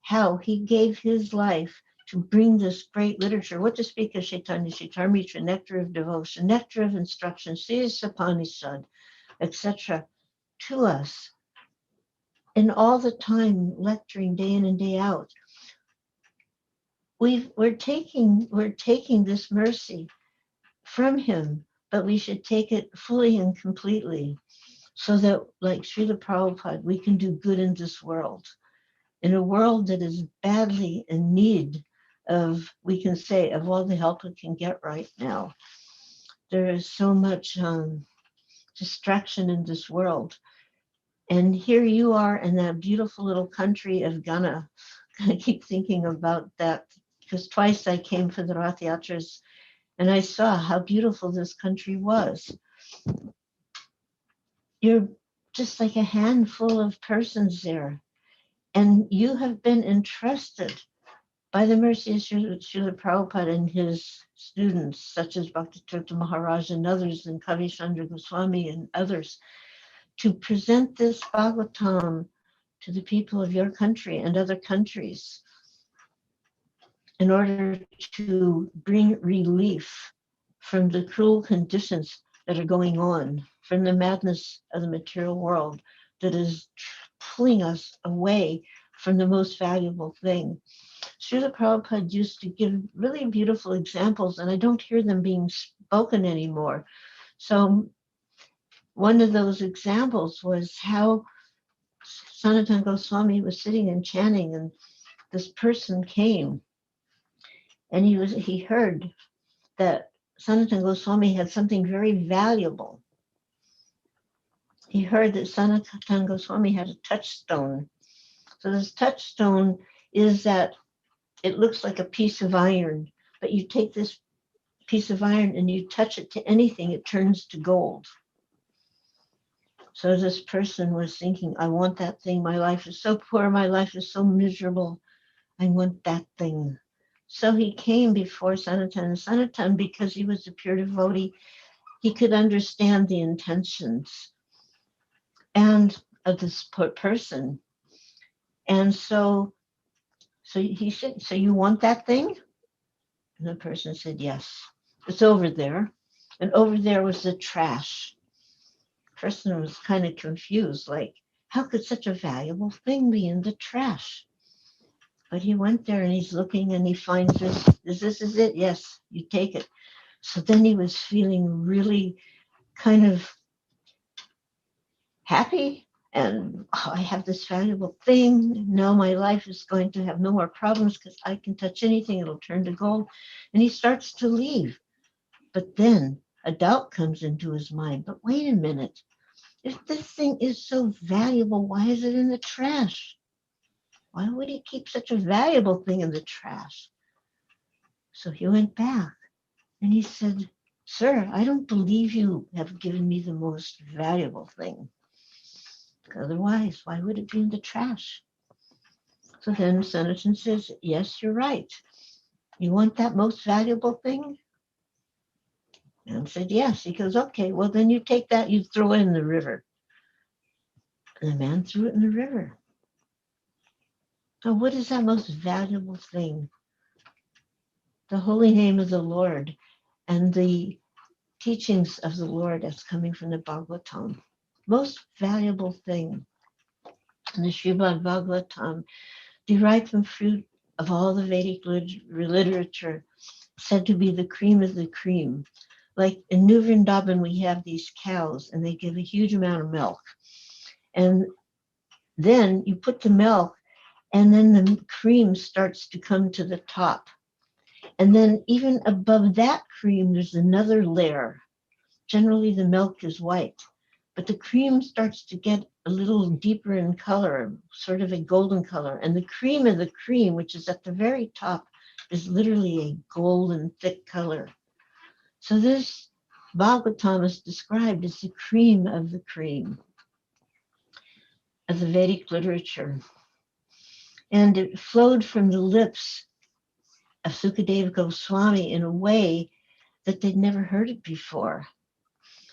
E: how he gave his life to bring this great literature, what to speak of Chaitanya Charitamrita, nectar of devotion, nectar of instruction, Sri Sapanishad, etc., to us, and all the time lecturing day in and day out, we're taking this mercy from him, but we should take it fully and completely, so that, like Srila Prabhupada, we can do good in this world, in a world that is badly in need of, we can say, of all the help it can get right now. There is so much distraction in this world. And here you are in that beautiful little country of Ghana. I keep thinking about that because twice I came for the Rath Yatras and I saw how beautiful this country was. You're just like a handful of persons there. And you have been entrusted by the mercy of Srila Prabhupada and his students, such as Bhaktitirtha Maharaj and others, and Kavi Chandra Goswami and others, to present this Bhagavatam to the people of your country and other countries in order to bring relief from the cruel conditions that are going on, from the madness of the material world that is pulling us away from the most valuable thing. Srila Prabhupada used to give really beautiful examples, and I don't hear them being spoken anymore. So one of those examples was how Sanatana Goswami was sitting and chanting, and this person came, and he heard that Sanatana Goswami had something very valuable. He heard that Sanatana Goswami had a touchstone. So this touchstone is that it looks like a piece of iron, but you take this piece of iron and you touch it to anything, it turns to gold. So this person was thinking, I want that thing. My life is so poor. My life is so miserable. I want that thing. So he came before Sanatana. Sanatana, because he was a pure devotee, he could understand the intentions and of this person. And so he said, so you want that thing? And the person said, yes, it's over there. And over there was the trash. The person was kind of confused, like, how could such a valuable thing be in the trash? But he went there and he's looking and he finds this. This is it? Yes, you take it. So then he was feeling really kind of happy. And I have this valuable thing. Now my life is going to have no more problems because I can touch anything. It'll turn to gold. And he starts to leave. But then a doubt comes into his mind. But wait a minute. If this thing is so valuable, why is it in the trash? Why would he keep such a valuable thing in the trash? So he went back and he said, sir, I don't believe you have given me the most valuable thing. Otherwise, why would it be in the trash? So then Sanatan says, yes, you're right. You want that most valuable thing? Man said, yes. He goes, okay, well, then you take that, you throw it in the river. And the man threw it in the river. So what is that most valuable thing? The holy name of the Lord and the teachings of the Lord as coming from the Bhagavatam. Most valuable thing. And the Srimad Bhagavatam, derived from fruit of all the Vedic literature, said to be the cream of the cream. Like in New Vrindavan, we have these cows and they give a huge amount of milk. And then you put the milk and then the cream starts to come to the top. And then even above that cream, there's another layer. Generally, the milk is white, but the cream starts to get a little deeper in color, sort of a golden color. And the cream of the cream, which is at the very top, is literally a golden thick color. So this Bhagavatam is described as the cream of the Vedic literature. And it flowed from the lips of Sukadeva Goswami in a way that they'd never heard it before.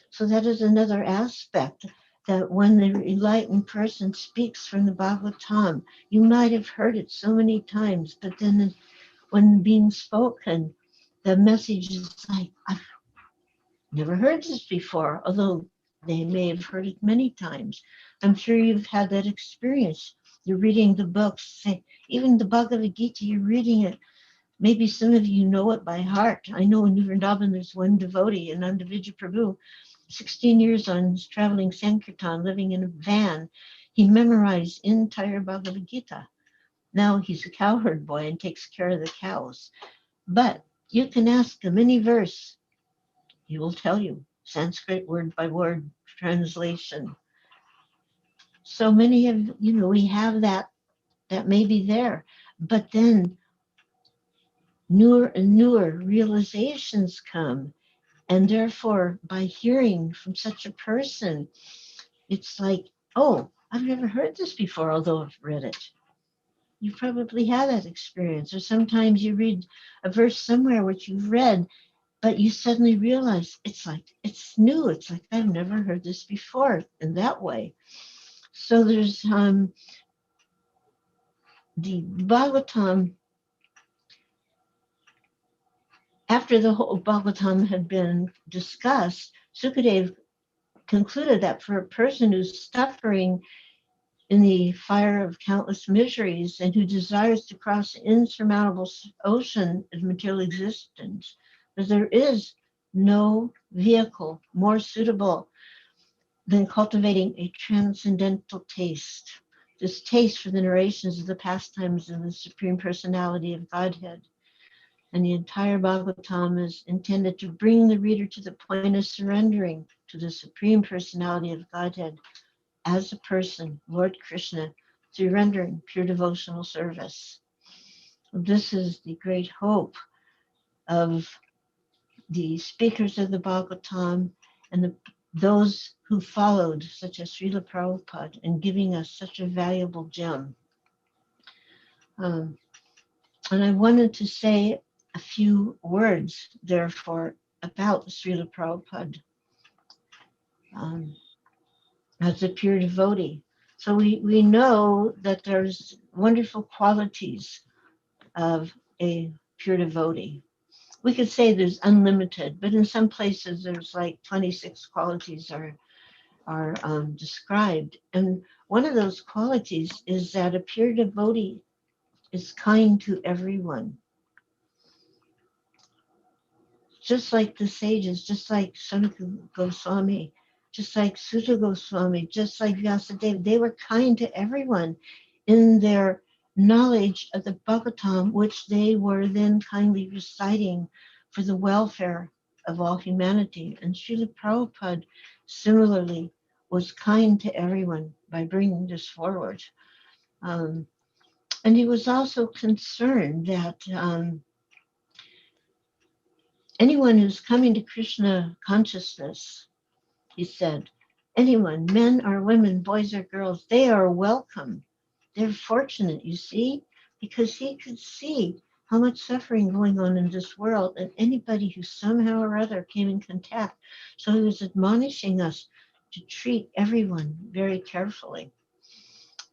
E: So that is another aspect, that when the enlightened person speaks from the Bhagavatam, you might have heard it so many times, but then when being spoken, the message is like, I've never heard this before, although they may have heard it many times. I'm sure you've had that experience. You're reading the books, say, even the Bhagavad Gita, you're reading it. Maybe some of you know it by heart. I know in Vrindavan there's one devotee, Ananda Vijay Prabhu, 16 years on his traveling Sankirtan, living in a van. He memorized entire Bhagavad Gita. Now he's a cowherd boy and takes care of the cows. But you can ask him any verse, he will tell you, Sanskrit word by word translation. So many of, we have that may be there. But then newer and newer realizations come. And therefore, by hearing from such a person, it's like, oh, I've never heard this before, although I've read it. You probably had that experience. Or sometimes you read a verse somewhere which you've read, but you suddenly realize it's new. It's like, I've never heard this before in that way. So there's the Bhagavatam. After the whole Bhagavatam had been discussed, Sukadeva concluded that for a person who's suffering in the fire of countless miseries and who desires to cross the insurmountable ocean of material existence, that there is no vehicle more suitable than cultivating a transcendental taste, this taste for the narrations of the pastimes of the Supreme Personality of Godhead. And the entire Bhagavatam is intended to bring the reader to the point of surrendering to the Supreme Personality of Godhead as a person, Lord Krishna, through rendering pure devotional service. This is the great hope of the speakers of the Bhagavatam and those who followed, such as Srila Prabhupada, in giving us such a valuable gem. And I wanted to say a few words, therefore, about Srila Prabhupada as a pure devotee. So we know that there's wonderful qualities of a pure devotee. We could say there's unlimited, but in some places there's like 26 qualities are described. And one of those qualities is that a pure devotee is kind to everyone. Just like the sages, just like Sanatana Goswami, just like Sutta Goswami, just like Vyasadeva, they were kind to everyone in their knowledge of the Bhagavatam, which they were then kindly reciting for the welfare of all humanity. And Srila Prabhupada similarly was kind to everyone by bringing this forward. And he was also concerned that anyone who's coming to Krishna consciousness, he said, anyone, men or women, boys or girls, they are welcome they're fortunate, you see, because he could see how much suffering going on in this world and anybody who somehow or other came in contact. So he was admonishing us to treat everyone very carefully,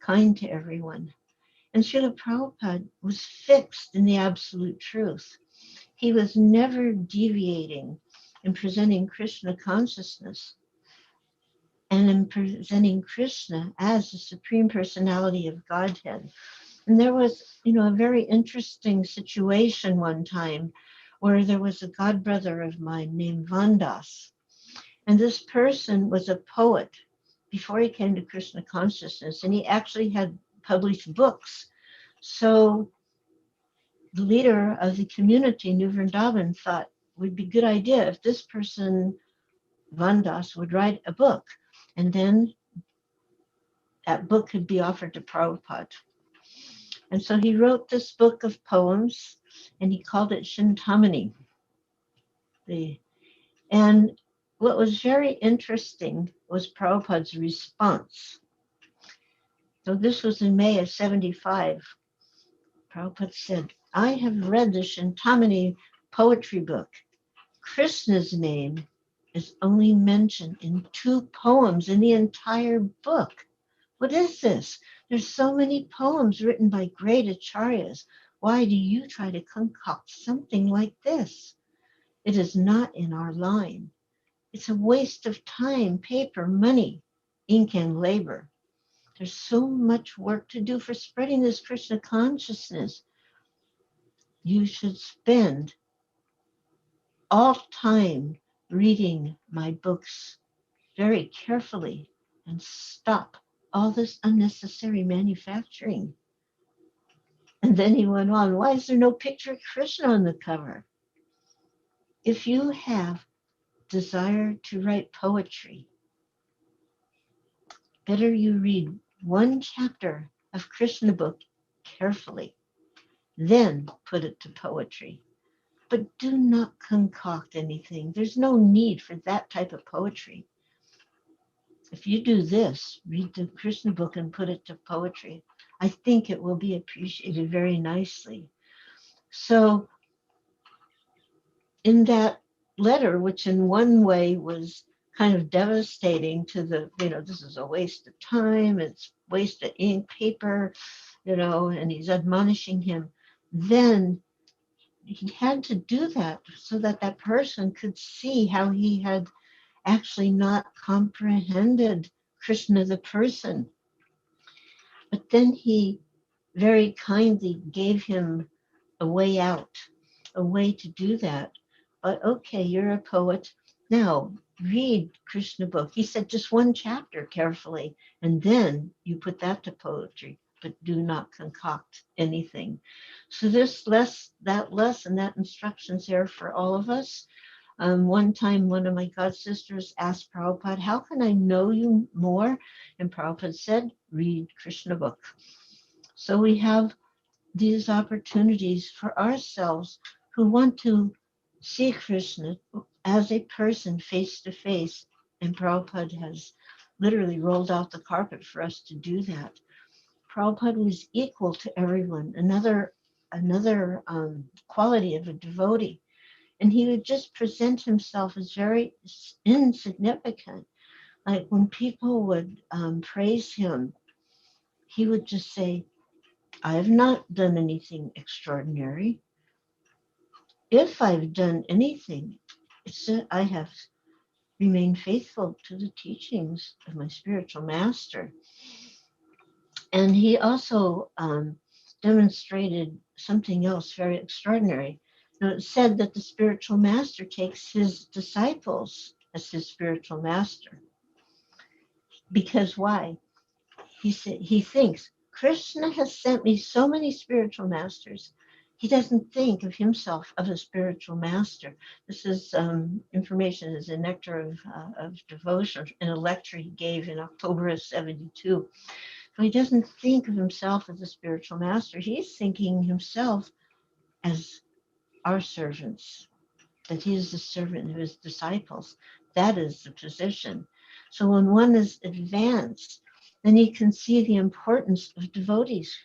E: kind to everyone. And Srila Prabhupada was fixed in the absolute truth. He was never deviating in presenting Krishna consciousness and in presenting Krishna as the Supreme Personality of Godhead. And there was, a very interesting situation one time where there was a godbrother of mine named Vandas. And this person was a poet before he came to Krishna consciousness, and he actually had published books. So the leader of the community, New Vrindavan, thought it would be a good idea if this person, Vandas, would write a book. And then that book could be offered to Prabhupada. And so he wrote this book of poems, and he called it Chintamani. And what was very interesting was Prabhupada's response. So this was in May of 75. Prabhupada said, I have read the Chintamani poetry book. Krishna's name is only mentioned in 2 poems in the entire book. What is this? There's so many poems written by great acharyas. Why do you try to concoct something like this? It is not in our line. It's a waste of time, paper, money, ink, and labor. There's so much work to do for spreading this Krishna consciousness. You should spend all time reading my books very carefully and stop all this unnecessary manufacturing. And then he went on, why is there no picture of Krishna on the cover? If you have desire to write poetry, better you read one chapter of Krishna book carefully, then put it to poetry. But do not concoct anything. There's no need for that type of poetry. If you do this, read the Krishna book and put it to poetry, I think it will be appreciated very nicely. So in that letter, which in one way was kind of devastating to the, this is a waste of time, it's waste of ink, paper, and he's admonishing him. Then he had to do that so that that person could see how he had actually not comprehended Krishna the person. But then he very kindly gave him a way out, a way to do that. But okay, you're a poet. Now read Krishna book. He said just one chapter carefully, and then you put that to poetry, but do not concoct anything. So that lesson, that instruction's there for all of us. One time, one of my god sisters asked Prabhupada, how can I know you more? And Prabhupada said, read Krishna book. So we have these opportunities for ourselves who want to see Krishna as a person face to face. And Prabhupada has literally rolled out the carpet for us to do that. Prabhupada was equal to everyone, another quality of a devotee. And he would just present himself as very insignificant. Like when people would praise him, he would just say, I have not done anything extraordinary. If I've done anything, it's that I have remained faithful to the teachings of my spiritual master. And he also demonstrated something else very extraordinary. Now, it said that the spiritual master takes his disciples as his spiritual master. Because why? He thinks, Krishna has sent me so many spiritual masters. He doesn't think of himself as a spiritual master. This is information is a nectar of devotion in a lecture he gave in October of 72. So he doesn't think of himself as a spiritual master. He's thinking himself as our servants, that he is the servant of his disciples. That is the position. So when one is advanced, then he can see the importance of devotees.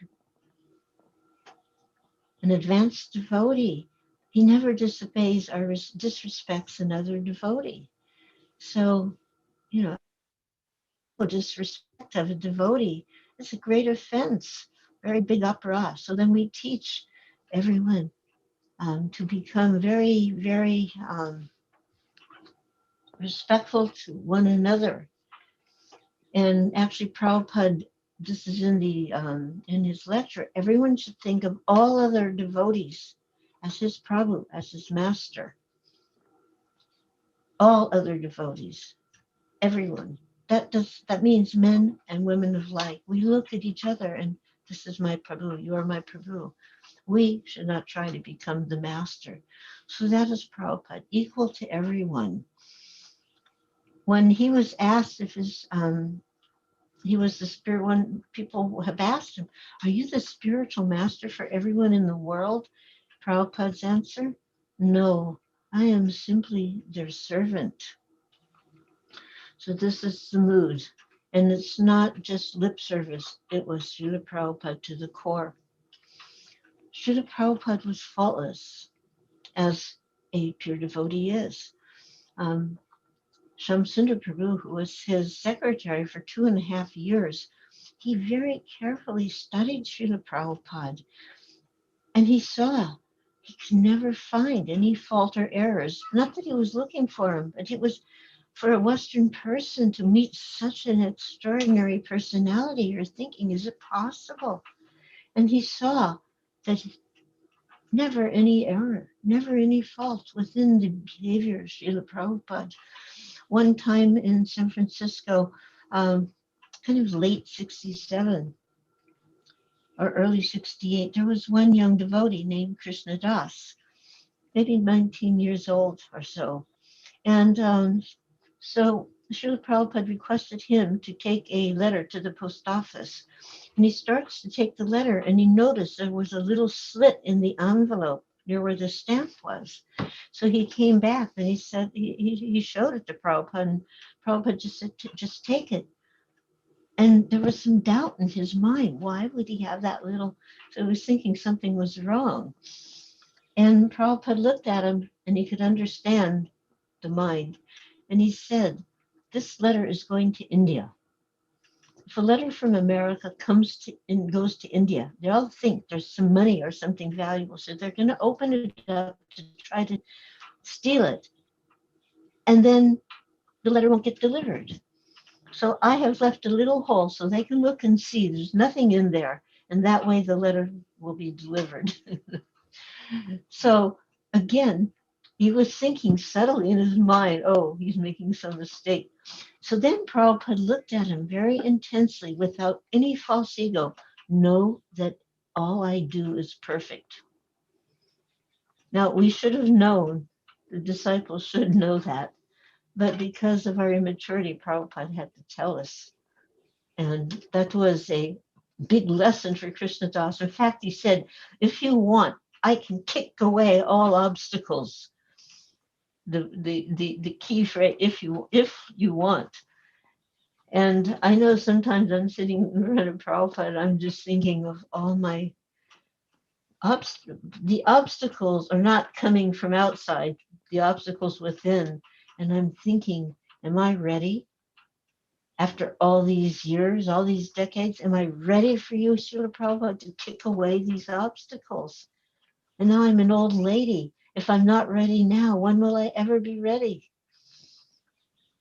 E: An advanced devotee, he never disobeys or disrespects another devotee. So, disrespect of a devotee is a great offense, very big upra. So then we teach everyone to become very, very respectful to one another. And actually, Prabhupada, this is in his lecture, everyone should think of all other devotees as his Prabhu, as his master. All other devotees, everyone. That means men and women of light. We look at each other and this is my Prabhu, you are my Prabhu. We should not try to become the master. So that is Prabhupada, equal to everyone. When he was asked if he was the spirit, when people have asked him, are you the spiritual master for everyone in the world? Prabhupada's answer, no, I am simply their servant. So this is the mood. And it's not just lip service. It was Srila Prabhupada to the core. Srila Prabhupada was faultless, as a pure devotee is. Shamsundar Prabhu, who was his secretary for 2.5 years, he very carefully studied Srila Prabhupada. And he saw he could never find any fault or errors. Not that he was looking for them, but it was for a Western person to meet such an extraordinary personality. You're thinking, is it possible? And he saw that never any error, never any fault within the behavior of Srila Prabhupada. One time in San Francisco, kind of late 67 or early 68, there was one young devotee named Krishna Das, maybe 19 years old or so. And so Srila Prabhupada requested him to take a letter to the post office. And he starts to take the letter and he noticed there was a little slit in the envelope near where the stamp was. So he came back and he said, he showed it to Prabhupada, and Prabhupada just said, just take it. And there was some doubt in his mind. Why would he have that little? So he was thinking something was wrong. And Prabhupada looked at him and he could understand the mind. And he said, this letter is going to India. If a letter from America comes to and goes to India, they all think there's some money or something valuable. So they're going to open it up to try to steal it. And then the letter won't get delivered. So I have left a little hole so they can look and see there's nothing in there. And that way the letter will be delivered. So again, he was thinking subtly in his mind, oh, he's making some mistake. So then Prabhupada looked at him very intensely without any false ego. Know that all I do is perfect. Now, we should have known, the disciples should know that, but because of our immaturity, Prabhupada had to tell us. And that was a big lesson for Krishna Das. In fact, he said, if you want, I can kick away all obstacles. The key phrase, if you want. And I know sometimes I'm sitting in front of Prabhupada, I'm just thinking of all my the obstacles are not coming from outside, the obstacles within. And I'm thinking, am I ready? After all these years, all these decades, am I ready for you, Srila Prabhupada, to kick away these obstacles? And now I'm an old lady. If I'm not ready now, when will I ever be ready?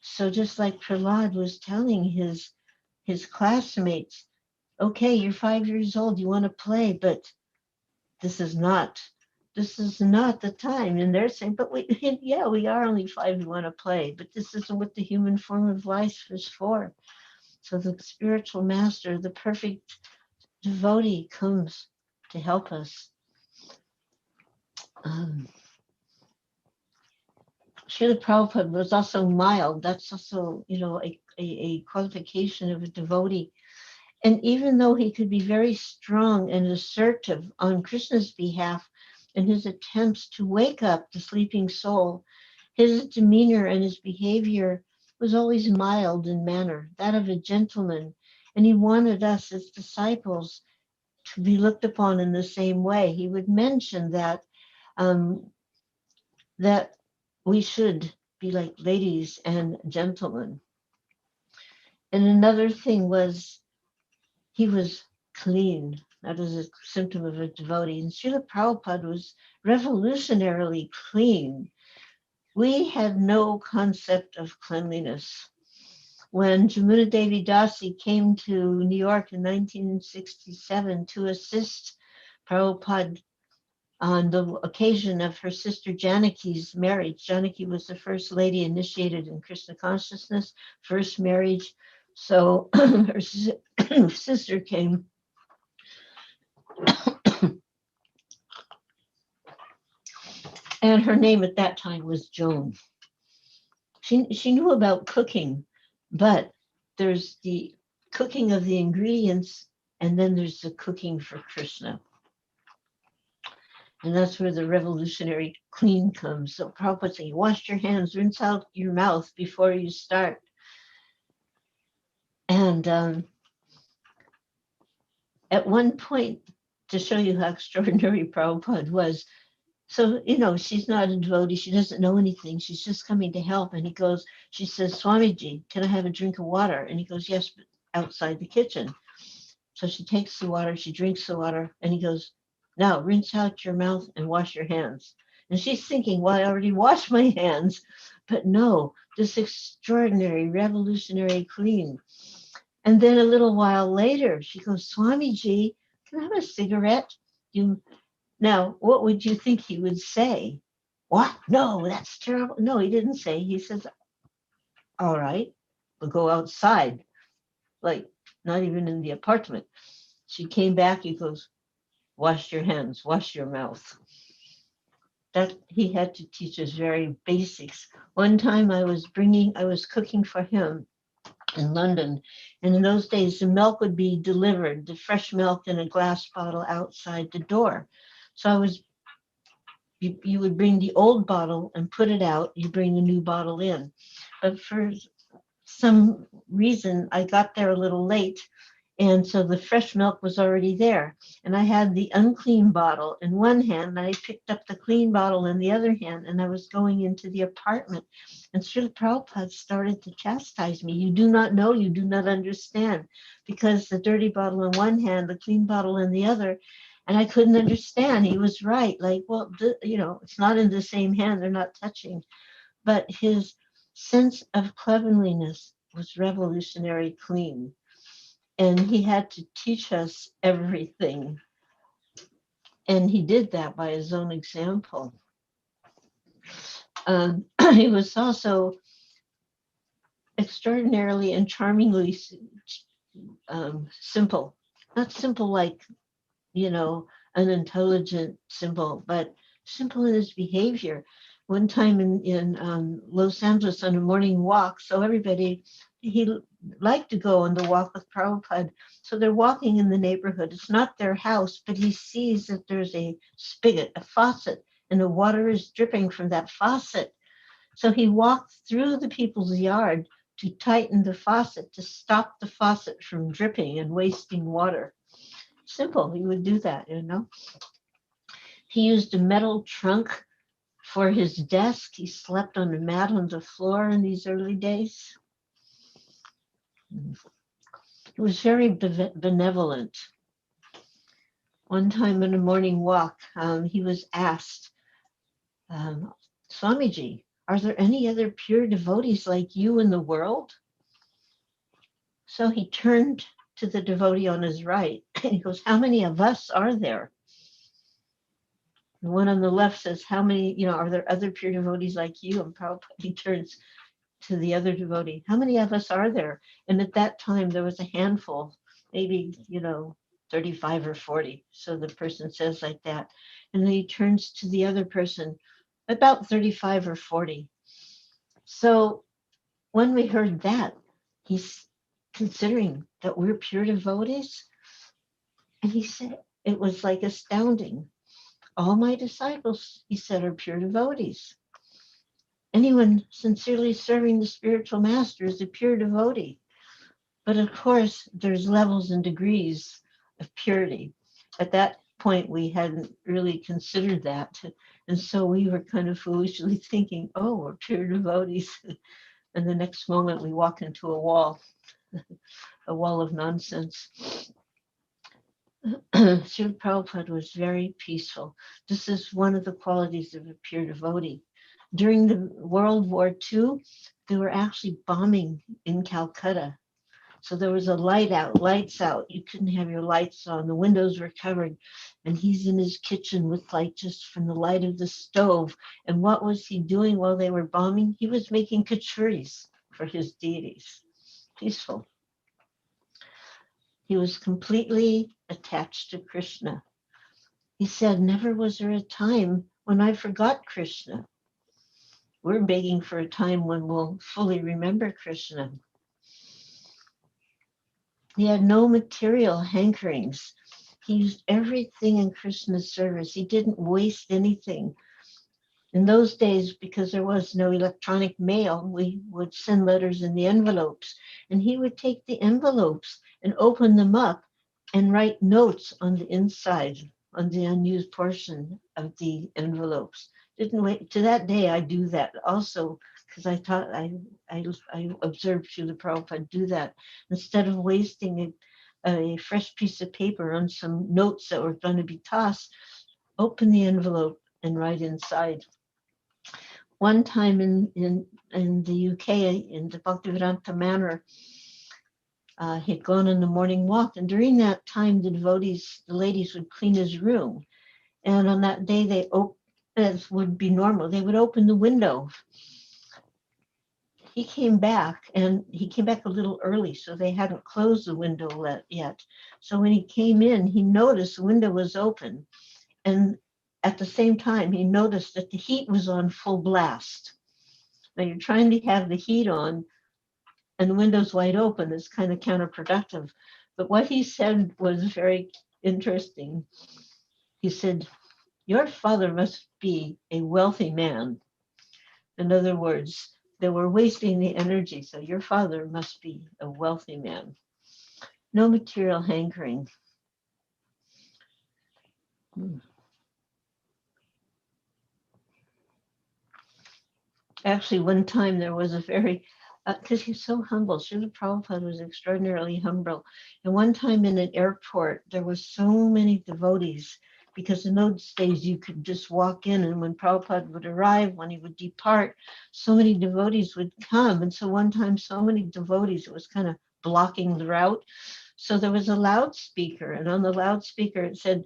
E: So just like Prahlad was telling his classmates, okay, you're 5 years old, you want to play, but this is not the time. And they're saying, but we are only 5, we want to play, but this isn't what the human form of life is for. So the spiritual master, the perfect devotee, comes to help us. Srila Prabhupada was also mild. That's also, a qualification of a devotee. And even though he could be very strong and assertive on Krishna's behalf in his attempts to wake up the sleeping soul, his demeanor and his behavior was always mild in manner, that of a gentleman. And he wanted us as disciples to be looked upon in the same way. He would mention that that we should be like ladies and gentlemen. And another thing was he was clean. That is a symptom of a devotee. And Srila Prabhupada was revolutionarily clean. We had no concept of cleanliness. When Jamuna Devi Dasi came to New York in 1967 to assist Prabhupada on the occasion of her sister Janaki's marriage. Janaki was the first lady initiated in Krishna consciousness, first marriage. So her sister came. And her name at that time was Joan. She knew about cooking, but there's the cooking of the ingredients, and then there's the cooking for Krishna. And that's where the revolutionary clean comes. So Prabhupada saying, wash your hands, rinse out your mouth before you start. And at one point, to show you how extraordinary Prabhupada was, so, she's not a devotee. She doesn't know anything. She's just coming to help. And she says, Swamiji, can I have a drink of water? And he goes, yes, but outside the kitchen. So she takes the water, she drinks the water, and he goes, now rinse out your mouth and wash your hands. And she's thinking, well, I already washed my hands. But no, this extraordinary, revolutionary clean. And then a little while later, she goes, Swamiji, can I have a cigarette? Now, what would you think he would say? What? No, that's terrible. No, he didn't say. He says, all right, we'll go outside. Like, not even in the apartment. She came back. He goes, wash your hands, wash your mouth. That he had to teach us very basics. One time I was cooking for him in London. And in those days, the milk would be delivered, the fresh milk in a glass bottle outside the door. So you would bring the old bottle and put it out, you bring the new bottle in. But for some reason, I got there a little late, and so the fresh milk was already there. And I had the unclean bottle in one hand, and I picked up the clean bottle in the other hand, and I was going into the apartment. And Srila Prabhupada started to chastise me. You do not know, you do not understand, because the dirty bottle in one hand, the clean bottle in the other, and I couldn't understand. He was right. Like, well, it's not in the same hand. They're not touching. But his sense of cleanliness was revolutionary clean. And he had to teach us everything. And he did that by his own example. He was also extraordinarily and charmingly simple. Not simple like, unintelligent, simple, but simple in his behavior. One time in Los Angeles on a morning walk, so he liked to go on the walk with Prabhupada. So they're walking in the neighborhood. It's not their house, but he sees that there's a spigot, a faucet, and the water is dripping from that faucet. So he walked through the people's yard to tighten the faucet, to stop the faucet from dripping and wasting water. Simple, he would do that, He used a metal trunk for his desk. He slept on a mat on the floor in these early days. He was very benevolent. One time in a morning walk, he was asked, Swamiji, are there any other pure devotees like you in the world? So he turned to the devotee on his right, and he goes, how many of us are there? The one on the left says, how many, are there other pure devotees like you? And Prabhupada, he turns to the other devotee, how many of us are there? And at that time, there was a handful, maybe, 35 or 40. So the person says like that. And then he turns to the other person, about 35 or 40. So when we heard that, he's considering that we're pure devotees. And he said, it was like astounding. All my disciples, he said, are pure devotees. Anyone sincerely serving the spiritual master is a pure devotee. But of course, there's levels and degrees of purity. At that point, we hadn't really considered that. And so we were kind of foolishly thinking, oh, we're pure devotees. And the next moment, we walk into a wall of nonsense. Srila Prabhupada was very peaceful. This is one of the qualities of a pure devotee. During the World War II, they were actually bombing in Calcutta. So there was a lights out. You couldn't have your lights on. The windows were covered. And he's in his kitchen with light just from the light of the stove. And what was he doing while they were bombing? He was making kachuris for his deities. Peaceful. He was completely attached to Krishna. He said, never was there a time when I forgot Krishna. We're begging for a time when we'll fully remember Krishna. He had no material hankerings. He used everything in Krishna's service. He didn't waste anything. In those days, because there was no electronic mail, we would send letters in the envelopes. And he would take the envelopes and open them up and write notes on the inside, on the unused portion of the envelopes. Didn't wait. To that day, I do that also, because I observed Srila Prabhupada do that. Instead of wasting a fresh piece of paper on some notes that were going to be tossed, open the envelope and write inside. One time in the UK, in the Bhaktivedanta Manor, he'd gone on the morning walk, and during that time, the ladies would clean his room. And on that day, as would be normal, they would open the window. He came back a little early, so they hadn't closed the window yet. So when he came in, he noticed the window was open. And at the same time, he noticed that the heat was on full blast. Now you're trying to have the heat on and the window's wide open. It's kind of counterproductive. But what he said was very interesting. He said, your father must be a wealthy man. In other words, they were wasting the energy. So your father must be a wealthy man. No material hankering. Actually, one time there was a very, because he's so humble, Srila Prabhupada was extraordinarily humble. And one time in an airport, there were so many devotees, because in those days you could just walk in, and when Prabhupada would arrive, when he would depart, so many devotees would come. And so one time, so many devotees, it was kind of blocking the route. So there was a loudspeaker, and on the loudspeaker it said,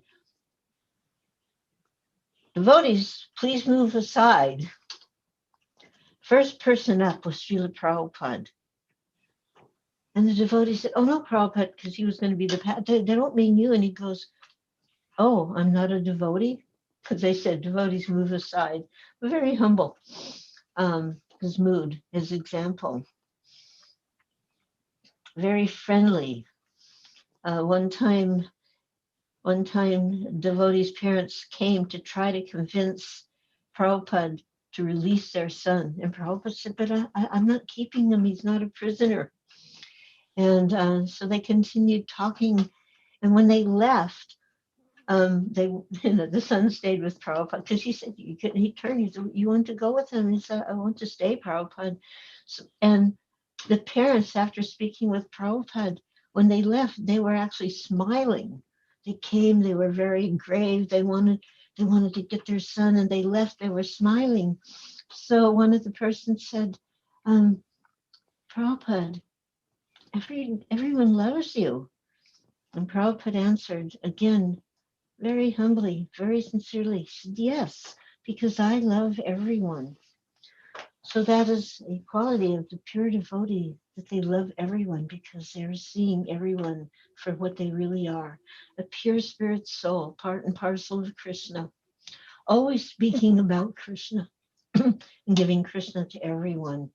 E: devotees, please move aside. First person up was Srila Prabhupada. And the devotee said, oh no, Prabhupada, because he was going to be they don't mean you. And he goes, oh, I'm not a devotee? Because they said devotees move aside. But very humble, his mood, his example. Very friendly. One time, devotees' parents came to try to convince Prabhupada to release their son. And Prabhupada said, but I'm not keeping him. He's not a prisoner. And so they continued talking. And when they left, the son stayed with Prabhupada, because he said, he turned, he said, you want to go with him? He said, I want to stay, Prabhupada. So, and the parents, after speaking with Prabhupada, when they left, they were actually smiling. They came, they were very grave. They wanted to get their son, and they left, they were smiling. So one of the persons said, Prabhupada, everyone loves you. And Prabhupada answered again, very humbly, very sincerely, said, yes, because I love everyone. So that is a quality of the pure devotee, that they love everyone because they're seeing everyone for what they really are. A pure spirit soul, part and parcel of Krishna, always speaking about Krishna and giving Krishna to everyone.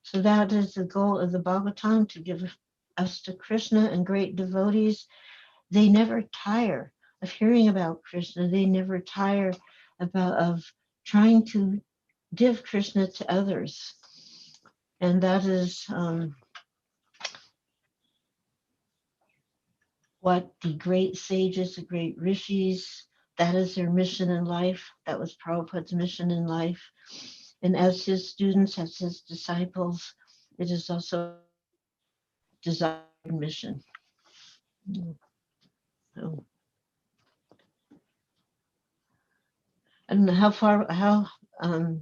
E: So that is the goal of the Bhagavatam, to give us to Krishna and great devotees. They never tire of hearing about Krishna. They never tire of trying to give Krishna to others. And that is what the great sages, the great rishis, that is their mission in life. That was Prabhupada's mission in life. And as his students, as his disciples, it is also desired mission. So I don't know um,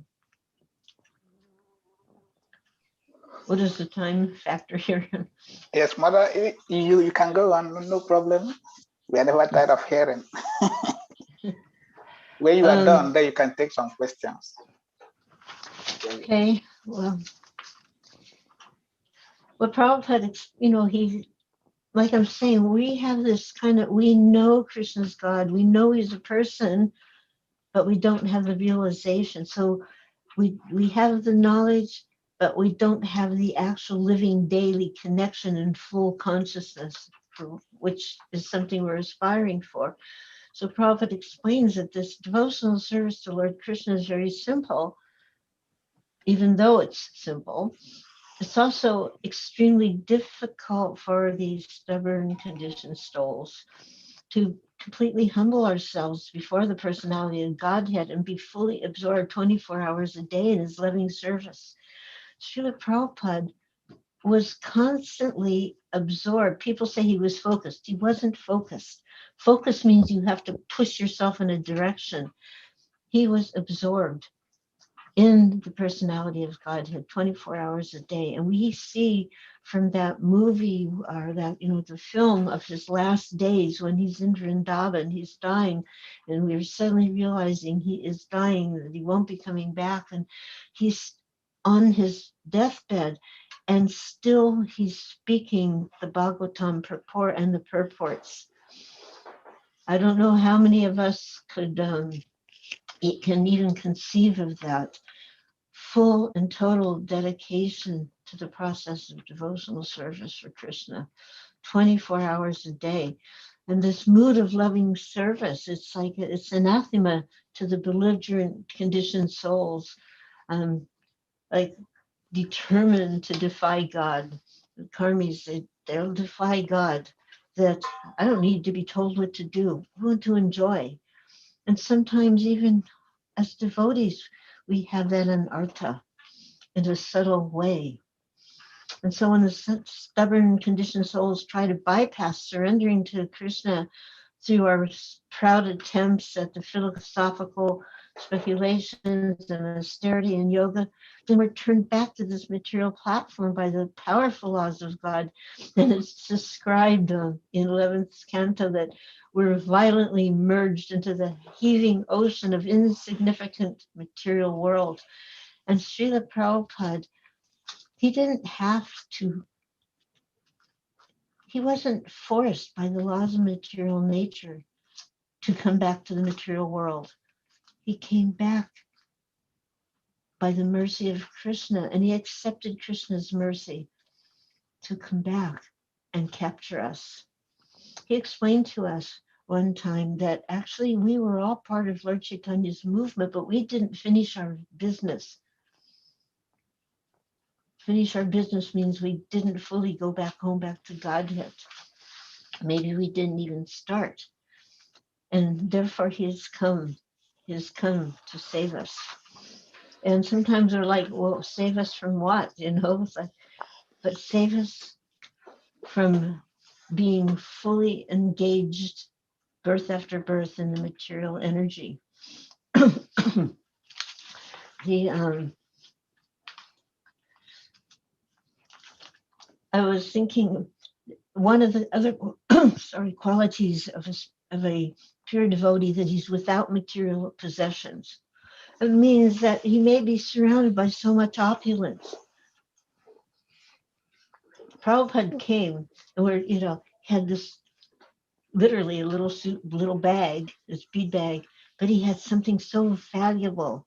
E: what is the time factor here?
D: Yes, mother, you can go on, no problem. We are never tired of hearing. When you are done, then you can take some questions.
E: Okay, well, what Prabhupada, he, like I'm saying, we have this kind of, we know Krishna's God, we know he's a person, but we don't have the realization. So we have the knowledge, but we don't have the actual living daily connection and full consciousness, which is something we're aspiring for. So Prabhupada explains that this devotional service to Lord Krishna is very simple, even though it's simple. It's also extremely difficult for these stubborn, conditioned souls to completely humble ourselves before the personality of Godhead and be fully absorbed 24 hours a day in his loving service. Srila Prabhupada was constantly absorbed. People say he was focused. He wasn't focused. Focus means you have to push yourself in a direction. He was absorbed in the personality of Godhead 24 hours a day. And we see from that movie or that, the film of his last days when he's in Vrindavan, he's dying, and we're suddenly realizing he is dying, that he won't be coming back. And he's on his deathbed, and still he's speaking the Bhagavatam purport and the purports. I don't know how many of us can even conceive of that full and total dedication to the process of devotional service for Krishna, 24 hours a day. And this mood of loving service, it's like it's anathema to the belligerent conditioned souls, like determined to defy God. The karmis, they'll defy God, that I don't need to be told what to do. I want to enjoy. And sometimes even as devotees, we have that in artha, in a subtle way. And so when the stubborn, conditioned souls try to bypass surrendering to Krishna through our proud attempts at the philosophical speculations and austerity and yoga, then we're turned back to this material platform by the powerful laws of God. And it's described in 11th canto that we're violently merged into the heaving ocean of insignificant material world. And Srila Prabhupada, he didn't have to, he wasn't forced by the laws of material nature to come back to the material world. He came back by the mercy of Krishna, and he accepted Krishna's mercy to come back and capture us. He explained to us one time that actually we were all part of Lord Chaitanya's movement, but we didn't finish our business. Finish our business means we didn't fully go back home, back to Godhead. Maybe we didn't even start. And therefore he has come to save us. And sometimes they're like, well, save us from what? It's like, but save us from being fully engaged birth after birth in the material energy. I was thinking one of the other qualities of a pure devotee, that he's without material possessions. It means that he may be surrounded by so much opulence. Prabhupada came and had this literally a little suit, little bag, this bead bag, but he had something so valuable,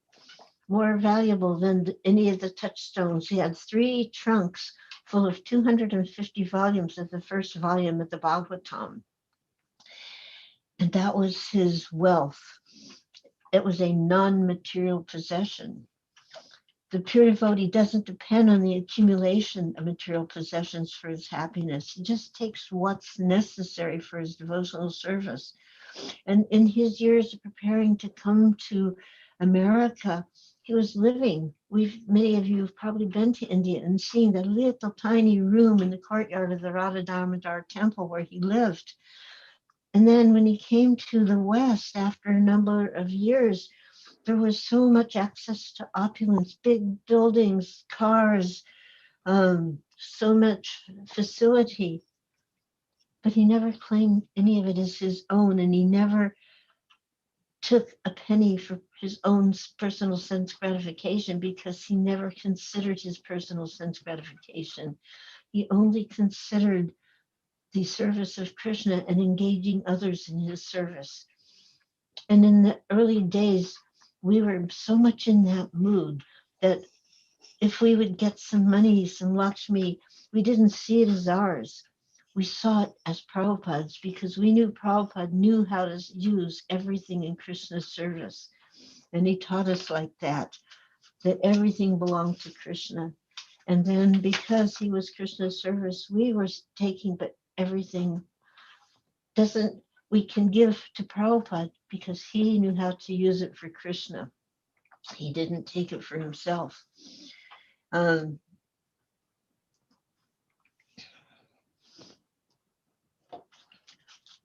E: more valuable than any of the touchstones. He had 3 trunks full of 250 volumes of the first volume of the Bhagavatam. And that was his wealth. It was a non-material possession. The pure devotee doesn't depend on the accumulation of material possessions for his happiness. He just takes what's necessary for his devotional service. And in his years of preparing to come to America, he was living. Many of you have probably been to India and seen that little tiny room in the courtyard of the Radha Damodar temple where he lived. And then when he came to the West after a number of years, there was so much access to opulence, big buildings, cars, so much facility. But he never claimed any of it as his own, and he never took a penny for his own personal sense gratification because he never considered his personal sense gratification. He only considered the service of Krishna and engaging others in his service. And in the early days, we were so much in that mood that if we would get some money, some Lakshmi, we didn't see it as ours. We saw it as Prabhupada's because we knew Prabhupada knew how to use everything in Krishna's service. And he taught us like that everything belonged to Krishna. And then because he was Krishna's service, we were taking, but everything we can give to Prabhupada because he knew how to use it for Krishna. He didn't take it for himself.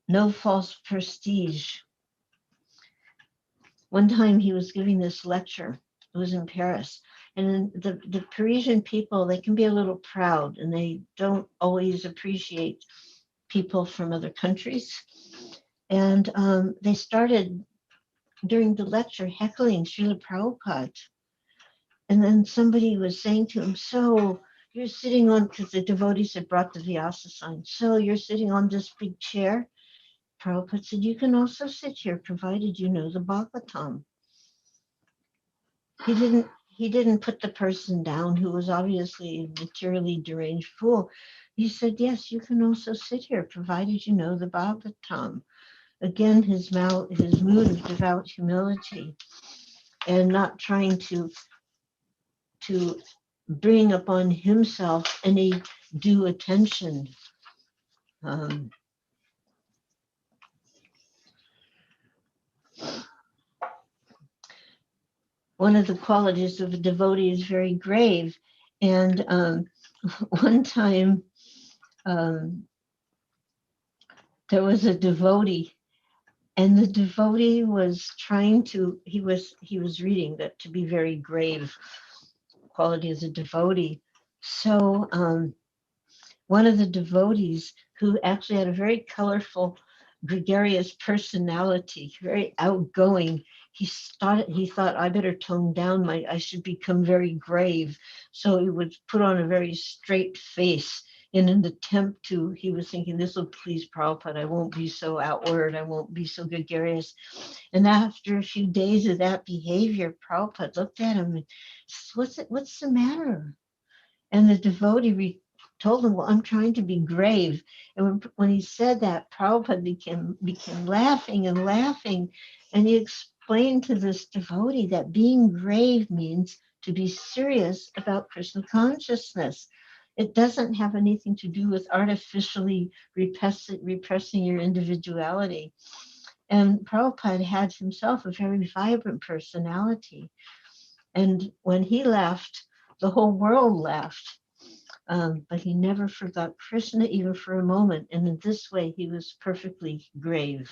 E: No false prestige. One time he was giving this lecture. It was in Paris. And the Parisian people, they can be a little proud and they don't always appreciate people from other countries. And they started during the lecture heckling Srila Prabhupada. And then somebody was saying to him, so you're sitting on, because the devotees had brought the Vyasa sign, so you're sitting on this big chair? Prabhupada said, you can also sit here, provided you know the Bhagavatam. He didn't put the person down who was obviously a materially deranged fool. He said, yes, you can also sit here, provided you know the Bhagavatam. Again, his mood of devout humility and not trying to bring upon himself any due attention. One of the qualities of a devotee is very grave. And one time there was a devotee, and the devotee was he was reading that to be very grave quality as a devotee. So one of the devotees who actually had a very colorful, gregarious personality, very outgoing, he thought I better tone down I should become very grave. So he would put on a very straight face in an attempt to, he was thinking, this will please Prabhupada, I won't be so outward, I won't be so gregarious. And after a few days of that behavior, Prabhupada looked at him and said, what's the matter? And the devotee told him, well, I'm trying to be grave. And when he said that, Prabhupada became laughing and laughing. And he explained to this devotee that being grave means to be serious about Krishna consciousness. It doesn't have anything to do with artificially repressing your individuality. And Prabhupada had himself a very vibrant personality. And when he laughed, the whole world laughed. But he never forgot Krishna even for a moment. And in this way, he was perfectly grave.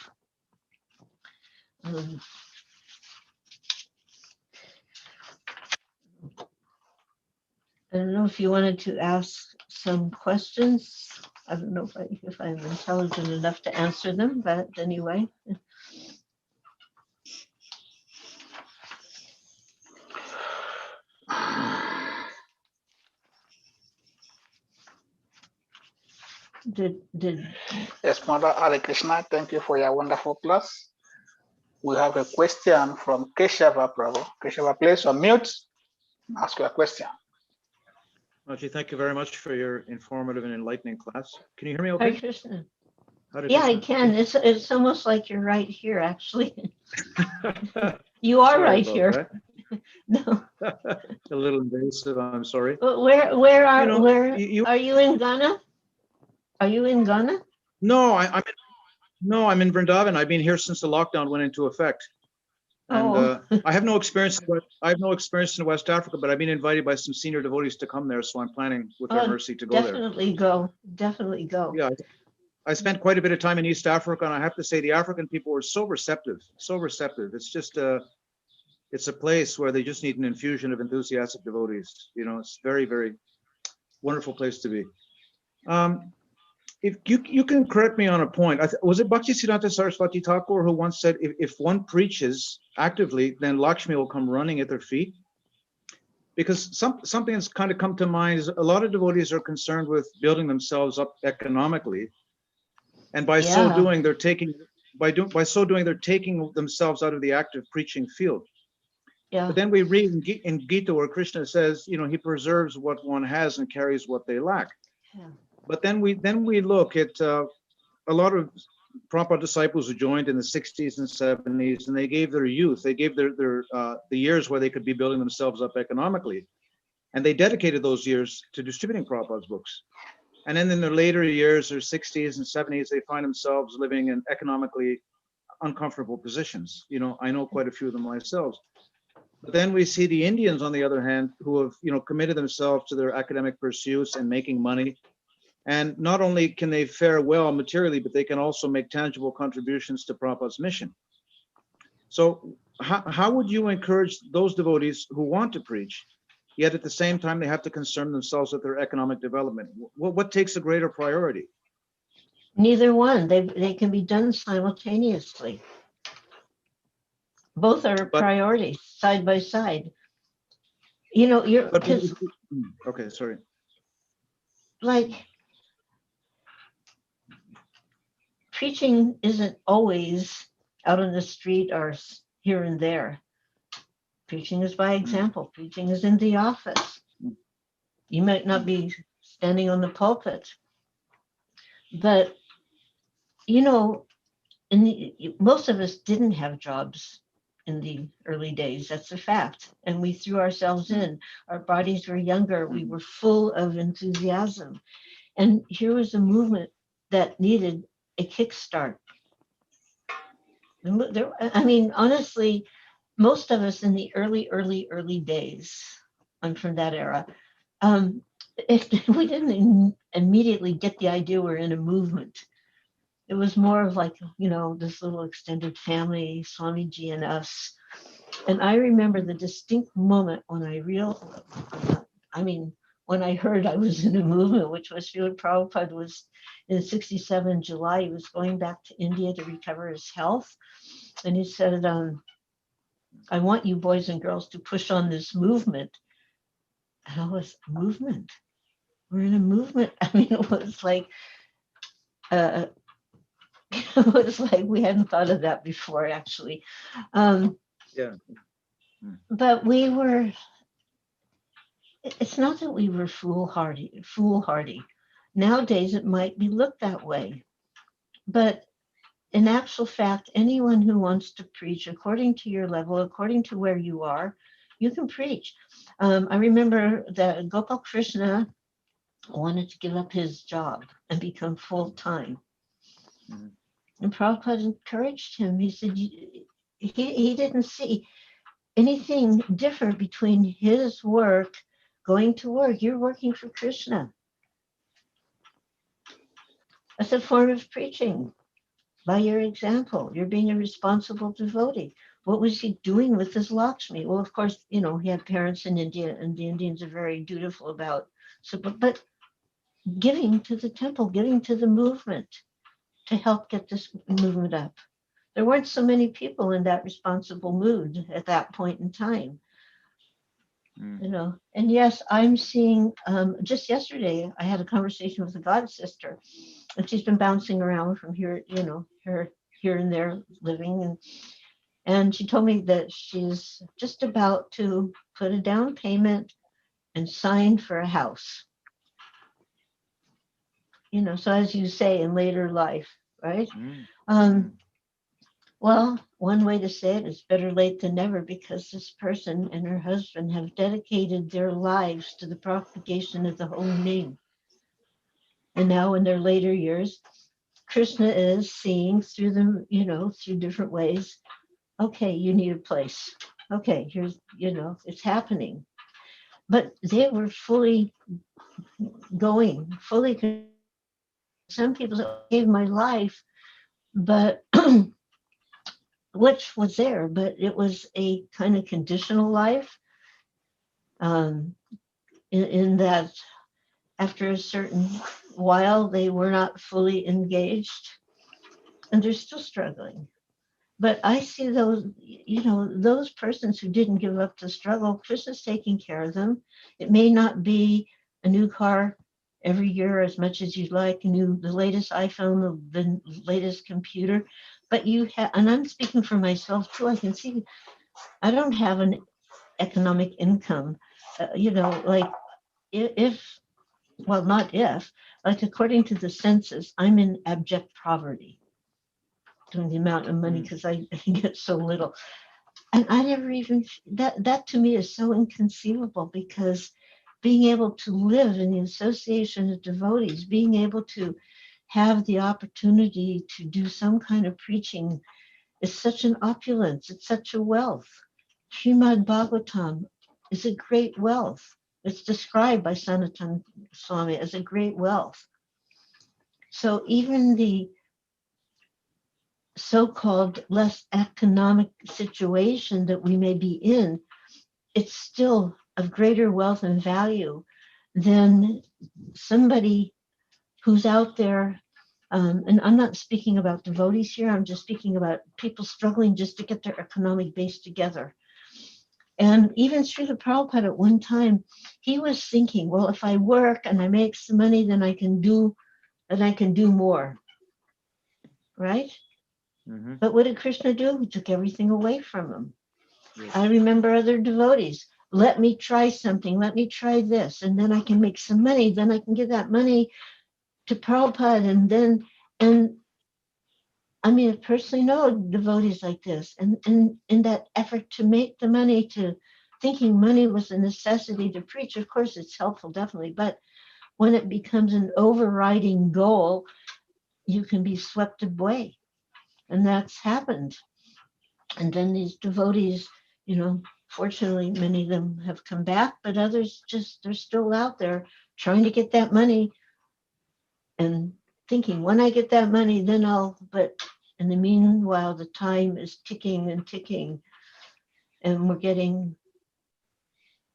E: I don't know if you wanted to ask some questions. I don't know if I'm intelligent enough to answer them, but anyway.
D: Yes, Mother Hare Krishna, thank you for your wonderful class. We have a question from Keshava Prabhu. Keshava, please unmute. Ask your question.
F: Maji, thank you very much for your informative and enlightening class. Can you hear me okay?
E: Hare Krishna.
F: Hare
E: Yeah,
F: Krishna.
E: I can. It's almost like you're right here, actually. You are
F: Sorry
E: right
F: about
E: here.
F: that.
E: No.
F: A little invasive, I'm sorry.
E: But where are
F: You know,
E: where
F: you
E: are you in Ghana? Are you in Ghana?
F: no, I'm in Vrindavan. I've been here since the lockdown went into effect. And
E: Oh,
F: I have no experience. I have no experience in West Africa, but I've been invited by some senior devotees to come there, so I'm planning, with their
E: oh,
F: mercy, to go there.
E: definitely go. Definitely go.
F: Yeah, I spent quite a bit of time in East Africa, and I have to say the African people were so receptive, so receptive. It's just it's a place where they just need an infusion of enthusiastic devotees. You know, it's very, very wonderful place to be. If you can correct me on a point, was it Bhaktisiddhanta Saraswati Thakur who once said, if one preaches actively, then Lakshmi will come running at their feet? Because something that's kind of come to mind is a lot of devotees are concerned with building themselves up economically, and by so
E: Yeah.
F: doing, they're taking themselves out of the active preaching field.
E: Yeah.
F: But then we read in Gita where Krishna says, you know, he preserves what one has and carries what they lack.
E: Yeah.
F: But then we look at a lot of Prabhupada disciples who joined in the 60s and 70s, and they gave their youth, they gave their the years where they could be building themselves up economically, and they dedicated those years to distributing Prabhupada's books. And then in their later years, their 60s and 70s, they find themselves living in economically uncomfortable positions. You know, I know quite a few of them myself. But then we see the Indians, on the other hand, who have, you know, committed themselves to their academic pursuits and making money. And not only can they fare well materially, but they can also make tangible contributions to Prabhupada's mission. So how would you encourage those devotees who want to preach, yet at the same time they have to concern themselves with their economic development? What takes a greater priority?
E: Neither one. They can be done simultaneously. Both are
F: But
E: priorities, side by side. You know, because
F: okay, sorry.
E: like preaching isn't always out on the street or here and there. Preaching is by example. Preaching is in the office. You might not be standing on the pulpit, but you know, most of us didn't have jobs in the early days. That's a fact. And we threw ourselves in. Our bodies were younger. We were full of enthusiasm. And here was a movement that needed a kickstart. I mean, honestly, most of us in the early days, I'm from that era, if we didn't immediately get the idea we're in a movement. It was more of like, you know, this little extended family, Swamiji and us. And I remember the distinct moment when when I heard I was in a movement, which was Srila Prabhupada was in 67 July, he was going back to India to recover his health. And he said, I want you boys and girls to push on this movement. And I was, movement? We're in a movement. I mean, it was like, it was like we hadn't thought of that before, actually.
F: Yeah.
E: But it's not that we were foolhardy. Nowadays, it might be looked that way. But in actual fact, anyone who wants to preach according to your level, according to where you are, you can preach. I remember that Gopal Krishna wanted to give up his job and become full-time. Mm-hmm. And Prabhupada encouraged him. He said he didn't see anything different between his work, going to work. You're working for Krishna. That's a form of preaching. By your example, you're being a responsible devotee. What was he doing with his Lakshmi? Well, of course, you know, he had parents in India, and the Indians are very dutiful about, but giving to the temple, giving to the movement to help get this movement up. There weren't so many people in that responsible mood at that point in time. You know, and yes, I'm seeing, just yesterday, I had a conversation with a god sister, and she's been bouncing around from here, you know, here and there living. And she told me that she's just about to put a down payment and sign for a house. You know, so as you say, in later life, right? Well, one way to say it is better late than never, because this person and her husband have dedicated their lives to the propagation of the holy name. And now in their later years, Krishna is seeing through them, through different ways. Okay, you need a place. Okay, here's, it's happening. But they were fully going, fully. Some people say, I gave my life, but which was there, but it was a kind of conditional life, um, in that after a certain while, they were not fully engaged, and they're still struggling. But I see those persons who didn't give up the struggle, Krishna's taking care of them. It may not be a new car every year as much as you'd like, the latest iPhone, the latest computer, but you have, and I'm speaking for myself too, I can see I don't have an economic income, like if, well, not if, like according to the census, I'm in abject poverty doing the amount of money because I get so little. And I never even, that to me is so inconceivable, because being able to live in the association of devotees, being able to have the opportunity to do some kind of preaching is such an opulence, it's such a wealth. Srimad Bhagavatam is a great wealth. It's described by Sanatana Swami as a great wealth. So even the so-called less economic situation that we may be in, it's still of greater wealth and value than somebody who's out there. And I'm not speaking about devotees here, I'm just speaking about people struggling just to get their economic base together. And even Srila Prabhupada at one time, he was thinking, well, if I work and I make some money, then I can do more, right?
F: Mhm.
E: But what did Krishna do? He took everything away from him.
F: Yes.
E: I remember other devotees, let me try something, let me try this, and then I can make some money, then I can give that money to Prabhupada, and I mean, I personally know devotees like this, and in that effort to make the money, to thinking money was a necessity to preach, of course it's helpful, definitely, but when it becomes an overriding goal, you can be swept away, and that's happened. And then these devotees, fortunately, many of them have come back, but others they're still out there trying to get that money and thinking, when I get that money, then but in the meanwhile, the time is ticking and ticking, and we're getting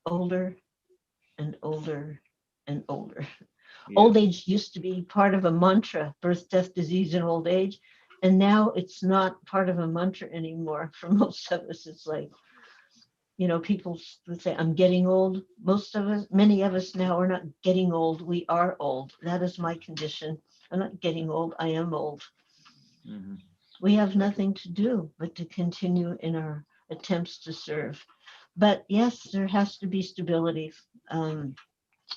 E: older and older and older. Old
F: Yes.
E: age used to be part of a mantra, birth, death, disease, and old age. And now it's not part of a mantra anymore. For most of us, it's like, people would say, I'm getting old. Many of us now are not getting old. We are old. That is my condition. I'm not getting old. I am old.
F: Mhm.
E: We have nothing to do but to continue in our attempts to serve. But yes, there has to be stability,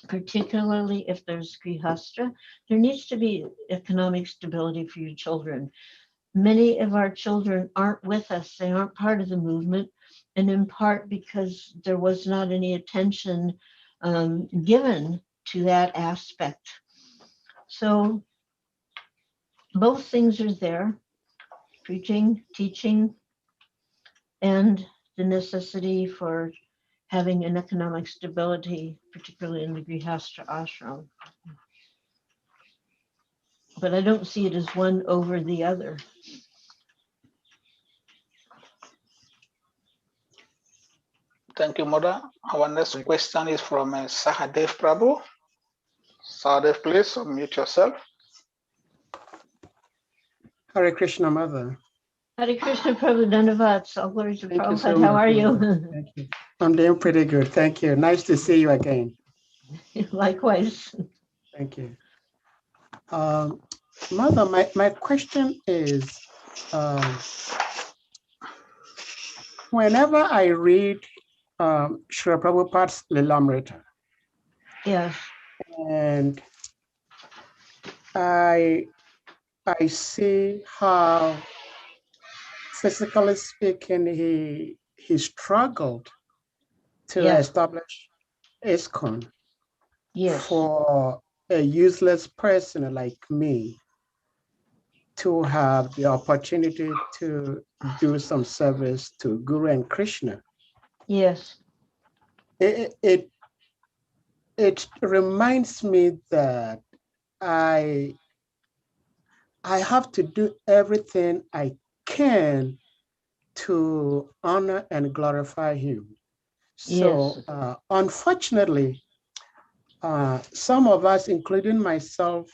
E: particularly if there's grihastra. There needs to be economic stability for your children. Many of our children aren't with us. They aren't part of the movement, and in part because there was not any attention given to that aspect. So both things are there, preaching, teaching, and the necessity for having an economic stability, particularly in the Grihastra ashram. But I don't see it as one over the other.
D: Thank you, Mother. Our next
F: Thank-
D: question is from Sahadev Prabhu. Sahadev, please unmute yourself.
G: Hare Krishna, Mother.
E: Hare Krishna Prabhu Dandavats, all glory to
G: Thank you so
E: Prabhupada. How
G: much,
E: are
G: Mother.
E: you?
G: Thank you. I'm doing pretty good. Thank you. Nice to see you again.
E: Likewise.
G: Thank you. Mother, my question is, whenever I read Srila Prabhupada's Lilamrita,
E: Yes.
G: and I see how physically speaking, he struggled to
E: Yeah.
G: establish ISKCON
E: Yes.
G: for a useless person like me to have the opportunity to do some service to Guru and Krishna.
E: Yes.
G: It reminds me that I have to do everything I can to honor and glorify him.
E: Yes.
G: So unfortunately, some of us, including myself,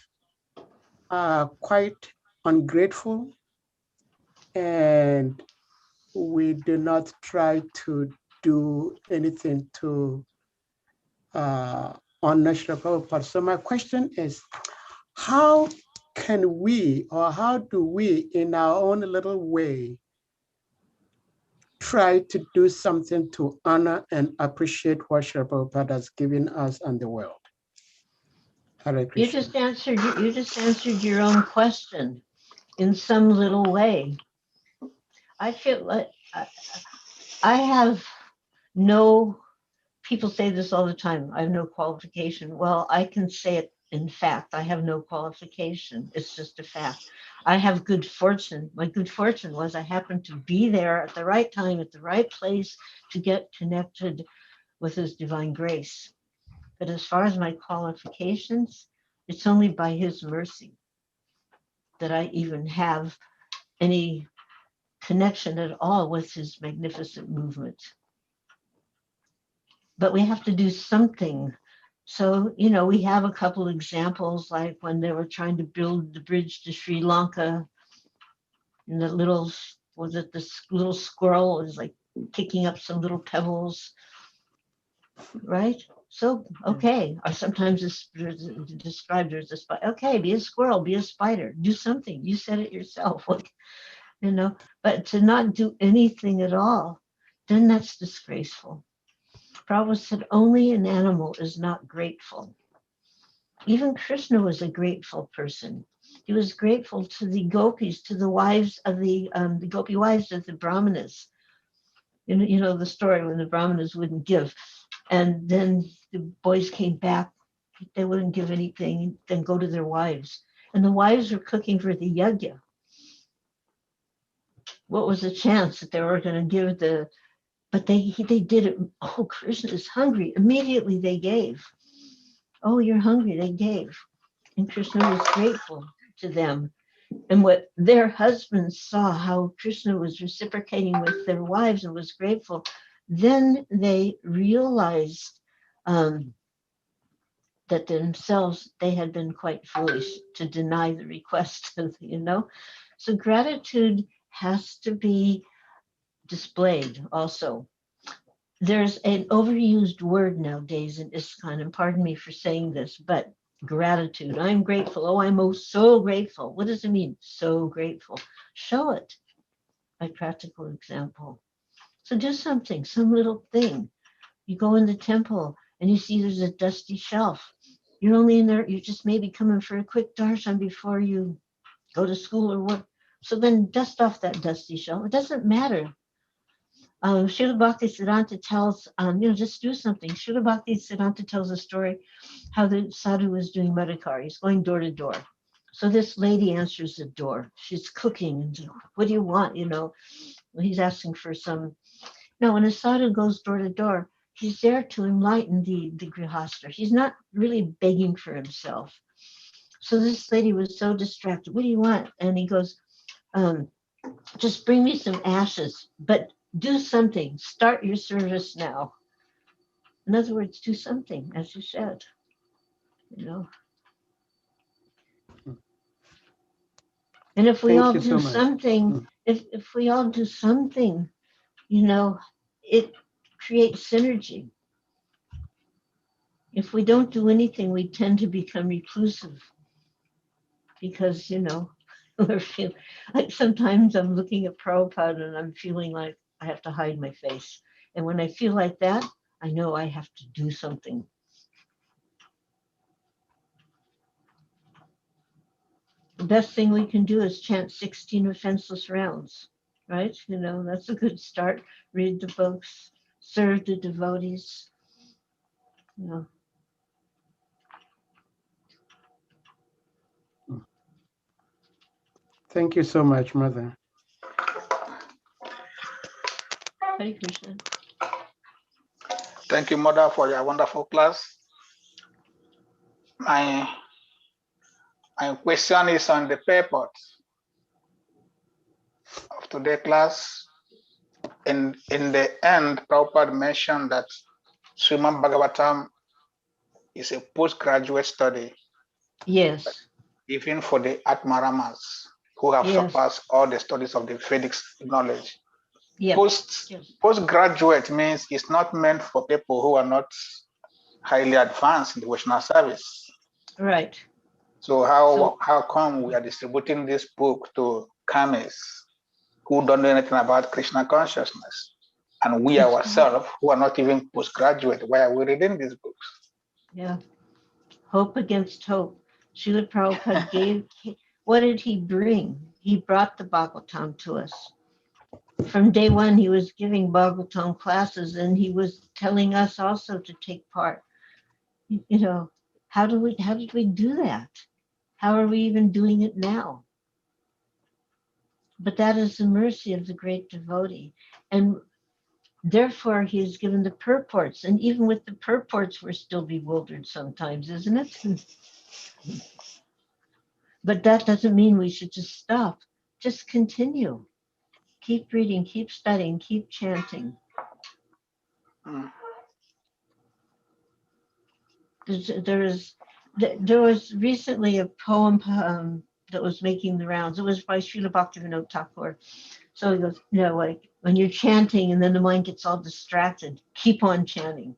G: are quite ungrateful, and we do not try to do anything to honor Srila Prabhupada. So my question is, how can we, or how do we, in our own little way, try to do something to honor and appreciate what Srila Prabhupada has given us and the world? Hare
E: You
G: Krishna.
E: just answered your own question in some little way. I feel like I have no, people say this all the time, I have no qualification. Well, I can say it in fact, I have no qualification. It's just a fact. I have good fortune. My good fortune was I happened to be there at the right time, at the right place to get connected with his divine grace. But as far as my qualifications, it's only by his mercy that I even have any connection at all with his magnificent movement. But we have to do something. So, we have a couple examples, like when they were trying to build the bridge to Sri Lanka, and the little, this little squirrel was like kicking up some little pebbles, right? So, okay, or sometimes it's described as a spider. Okay, be a squirrel, be a spider, do something. You said it yourself, but to not do anything at all, then that's disgraceful. Prabhupada said only an animal is not grateful. Even Krishna was a grateful person. He was grateful to the gopis, to the wives of the gopi wives of the brahmanas. The story when the brahmanas wouldn't give, and then the boys came back, they wouldn't give anything, then go to their wives, and the wives were cooking for the yajna. What was the chance that they were going to give but they did it. Oh, Krishna is hungry. Immediately they gave. Oh, you're hungry. They gave. And Krishna was grateful to them. And what their husbands saw, how Krishna was reciprocating with their wives and was grateful, then they realized that themselves, they had been quite foolish to deny the request, So gratitude has to be displayed also. There's an overused word nowadays in ISKCON, and pardon me for saying this, but gratitude. I'm grateful. Oh, I'm so grateful. What does it mean? So grateful. Show it by practical example. So do something, some little thing. You go in the temple and you see there's a dusty shelf. You're only in there, you're just maybe coming for a quick darshan before you go to school or work. So then dust off that dusty shelf. It doesn't matter. Srila Bhaktisiddhanta tells, just do something. Srila Bhaktisiddhanta tells a story how the sadhu was doing madhukar. He's going door to door. So this lady answers the door. She's cooking. And what do you want? He's asking for some. No, when a sadhu goes door to door, he's there to enlighten the grihastha. He's not really begging for himself. So this lady was so distracted. What do you want? And he goes, just bring me some ashes, but do something. Start your service now. In other words, do something, as you said. And if we
G: Thank
E: all
G: you
E: do
G: so much.
E: something, if we all do something, it creates synergy. If we don't do anything, we tend to become reclusive because, we're feeling like sometimes I'm looking at Prabhupada and I'm feeling like I have to hide my face. And when I feel like that, I know I have to do something. The best thing we can do is chant 16 offenseless rounds. right? That's a good start. Read the books, serve the devotees. You know,
G: Thank you so much, Mother.
E: Hare Krishna.
D: Thank you, Mother, for your wonderful class. My question is on the purport of today's class. In the end, Prabhupada mentioned that Srimad Bhagavatam is a postgraduate study,
E: Yes,
D: even for the Atmaramas who have
E: yes,
D: surpassed all the studies of the Vedic knowledge.
E: yep, yes,
D: Postgraduate means it's not meant for people who are not highly advanced in the Vaishnava service.
E: right.
D: So how come we are distributing this book to kamis who don't know anything about Krishna consciousness? And we
E: It's-
D: ourselves, who are not even postgraduate, why are we reading these books?
E: Yeah, hope against hope. Srila Prabhupada what did he bring? He brought the Bhagavatam to us. From day one, he was giving Bhagavatam classes, and he was telling us also to take part. How did we do that? How are we even doing it now? But that is the mercy of the great devotee. And therefore, he has given the purports. And even with the purports, we're still bewildered sometimes, isn't it? But that doesn't mean we should just stop. Just continue. Keep reading, keep studying, keep chanting.
D: Mm.
E: There was recently a poem that was making the rounds. It was by Srila Bhaktivinoda Thakur. So he goes, like when you're chanting and then the mind gets all distracted, keep on chanting.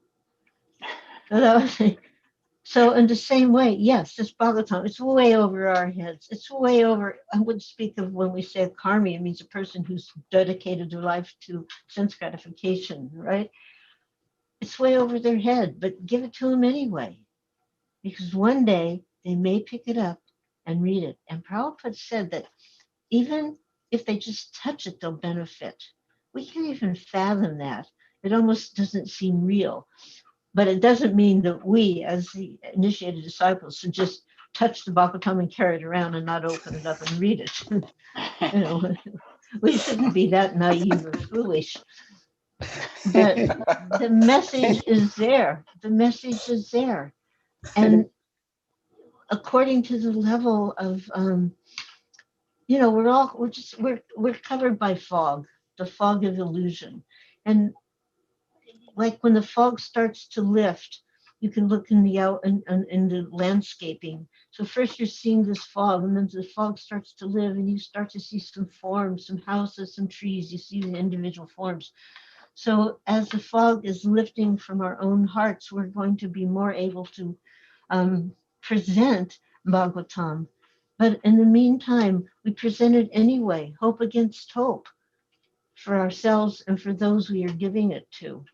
E: So in the same way, yes, this Bhagavatam, it's way over our heads. It's way over. I would speak of when we say karmi, it means a person who's dedicated their life to sense gratification, right? It's way over their head, but give it to them anyway, because one day they may pick it up and read it. And Prabhupada said that even if they just touch it, they'll benefit. We can't even fathom that. It almost doesn't seem real. But it doesn't mean that we, as the initiated disciples, should just touch the Bhagavatam and carry it around and not open it up and read it. We shouldn't be that naive or foolish. But the message is there. The message is there. And according to the level of, we're covered by fog, the fog of illusion. And like when the fog starts to lift, you can look in the landscaping. So first you're seeing this fog, and then the fog starts to live, and you start to see some forms, some houses, some trees. You see the individual forms. So as the fog is lifting from our own hearts, we're going to be more able to present Bhagavatam. But in the meantime, we present it anyway, hope against hope, for ourselves and for those we are giving it to.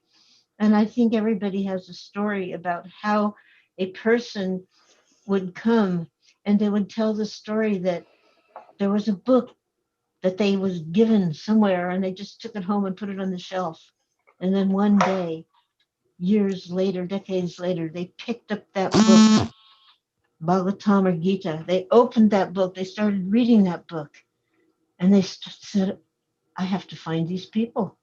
E: And I think everybody has a story about how a person would come and they would tell the story that there was a book that they was given somewhere and they just took it home and put it on the shelf. And then one day, years later, decades later, they picked up that book, Bhagavatam or Gita. They opened that book, they started reading that book, and they said, I have to find these people.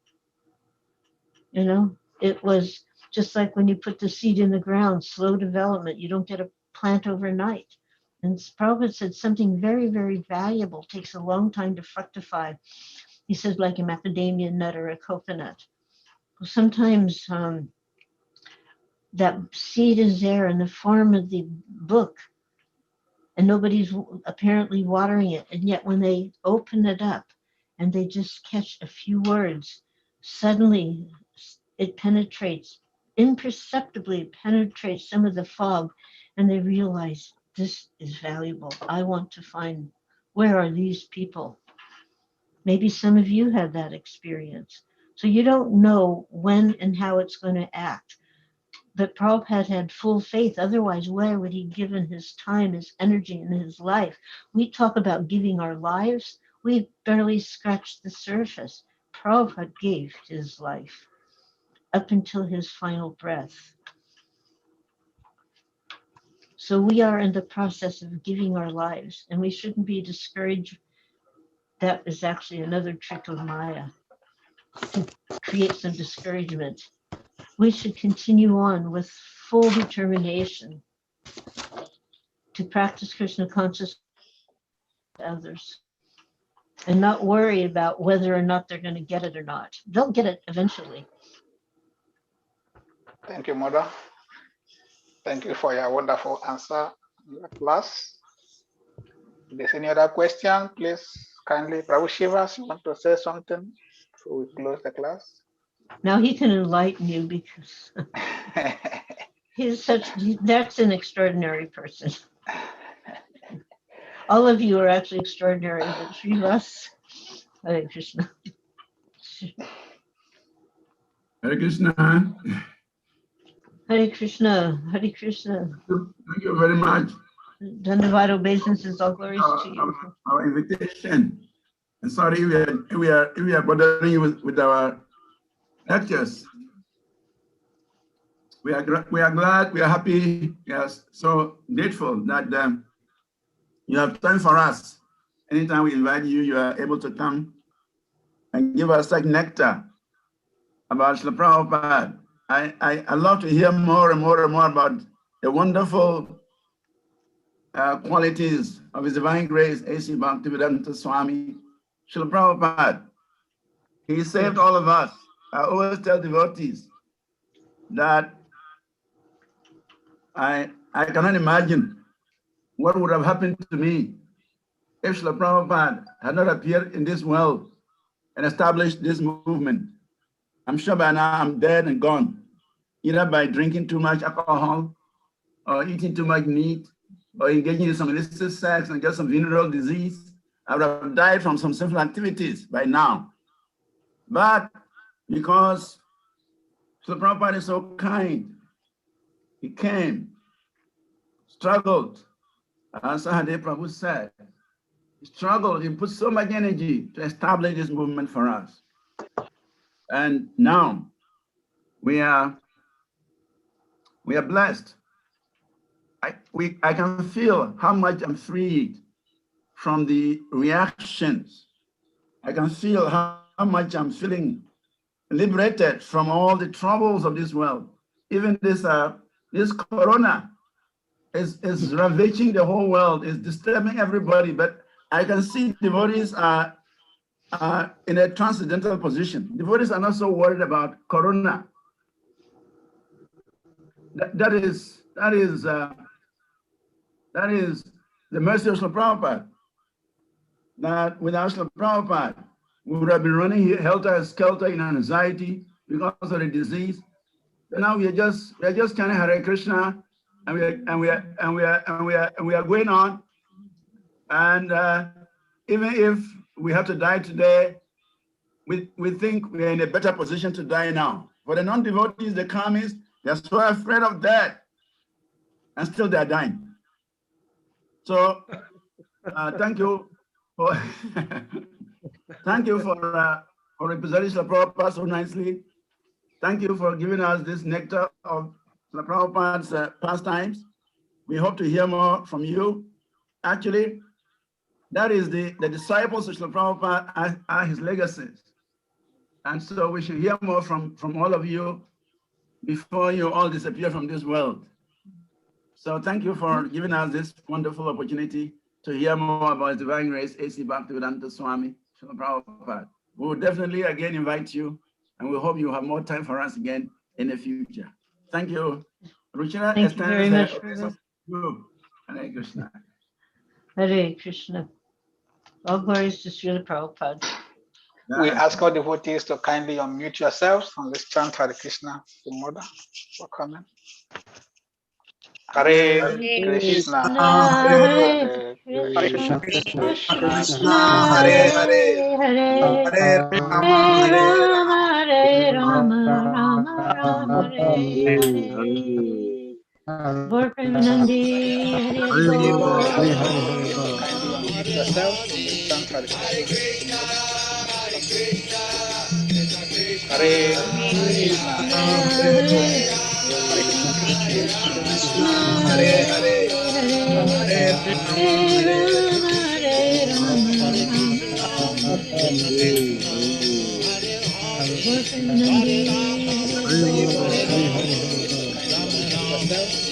E: It was just like when you put the seed in the ground, slow development. You don't get a plant overnight. And Prabhupada said something very, very valuable takes a long time to fructify. He said, like a macadamia nut or a coconut. Well, sometimes that seed is there in the form of the book, and nobody's apparently watering it. And yet when they open it up and they just catch a few words, suddenly it penetrates, imperceptibly penetrates some of the fog, and they realize this is valuable. I want to find, where are these people? Maybe some of you have that experience. So you don't know when and how it's going to act. But Prabhupada had full faith. Otherwise, where would he given his time, his energy, and his life? We talk about giving our lives. We barely scratched the surface. Prabhupada gave his life up until his final breath. So we are in the process of giving our lives, and we shouldn't be discouraged. That is actually another trick of Maya to create some discouragement. We should continue on with full determination to practice Krishna consciousness to others and not worry about whether or not they're going to get it or not. They'll get it eventually.
D: Thank you, Mother. Thank you for your wonderful answer in the class. If there's any other question, please kindly, Prabhu Shivas, you want to say something before we close the class?
E: Now he can enlighten you because that's an extraordinary person. All of you are actually extraordinary, but Srivas, Hare Krishna.
H: Hare Krishna.
E: Hare Krishna, Hare Krishna.
H: Thank you very much.
E: Dandavad obeisances, all glories to you.
H: Our invitation. And sorry if we are bothering you with our lectures. We are glad, we are happy, we are so grateful that you have time for us. Anytime we invite you, you are able to come and give us like nectar about Srila Prabhupada. I love to hear more and more and more about the wonderful qualities of His Divine Grace, A.C. Bhaktivedanta Swami, Srila Prabhupada. He saved all of us. I always tell devotees that I cannot imagine what would have happened to me if Srila Prabhupada had not appeared in this world and established this movement. I'm sure by now I'm dead and gone, either by drinking too much alcohol or eating too much meat or engaging in some illicit sex and get some venereal disease. I would have died from some sinful activities by now. But because Srila Prabhupada is so kind, he came, struggled, as Sahadeva Prabhu said, he struggled, he put so much energy to establish this movement for us. And now we are blessed. I can feel how much I'm freed from the reactions. I can feel how much I'm feeling liberated from all the troubles of this world. Even this corona is ravaging the whole world, is disturbing everybody, but I can see devotees are in a transcendental position. Devotees are not so worried about corona. That is the mercy of Srila Prabhupada. That without Srila Prabhupada, we would have been running helter-skelter in anxiety because of the disease. But now we are just chanting Hare Krishna, and we are going on. And even if we have to die today, we think we are in a better position to die now. For the non-devotees, the karmis, they are so afraid of death, and still they are dying. So thank you for thank you for representing Srila Prabhupada so nicely. Thank you for giving us this nectar of Srila Prabhupada's pastimes. We hope to hear more from you. Actually, that is the disciples of Srila Prabhupada are his legacies. And so we should hear more from all of you before you all disappear from this world. So thank you for giving us this wonderful opportunity to hear more about His Divine Grace, A.C. Bhaktivedanta Swami, Srila Prabhupada. We will definitely again invite you, and we hope you have more time for us again in the future. Thank you. Ruchira,
E: Thank you very much.
H: Hare Krishna.
E: Hare Krishna. All glories to Srila Prabhupada.
D: We ask all devotees to kindly unmute yourselves and let's chant Hare Krishna to Mother for comment. Hare Krishna,
E: Hare
G: Krishna,
E: Krishna,
G: Krishna,
E: Krishna
B: Hare
E: Hare Hare,
B: Hare
E: Hare
B: Rama,
E: Rama, Hare Rama, Rama Rama, Hare Hare. Bor Premanandi, Hare
B: Hare
E: Bol.
G: Hare
B: Bol.
G: Hare Hare Bol.
D: kindly unmute
F: yourself, you thank Hare Krishna.
B: Hare Krishna, Hare Krishna, Krishna Krishna,
F: Hare
B: Hare
F: Hare Hare
E: Hare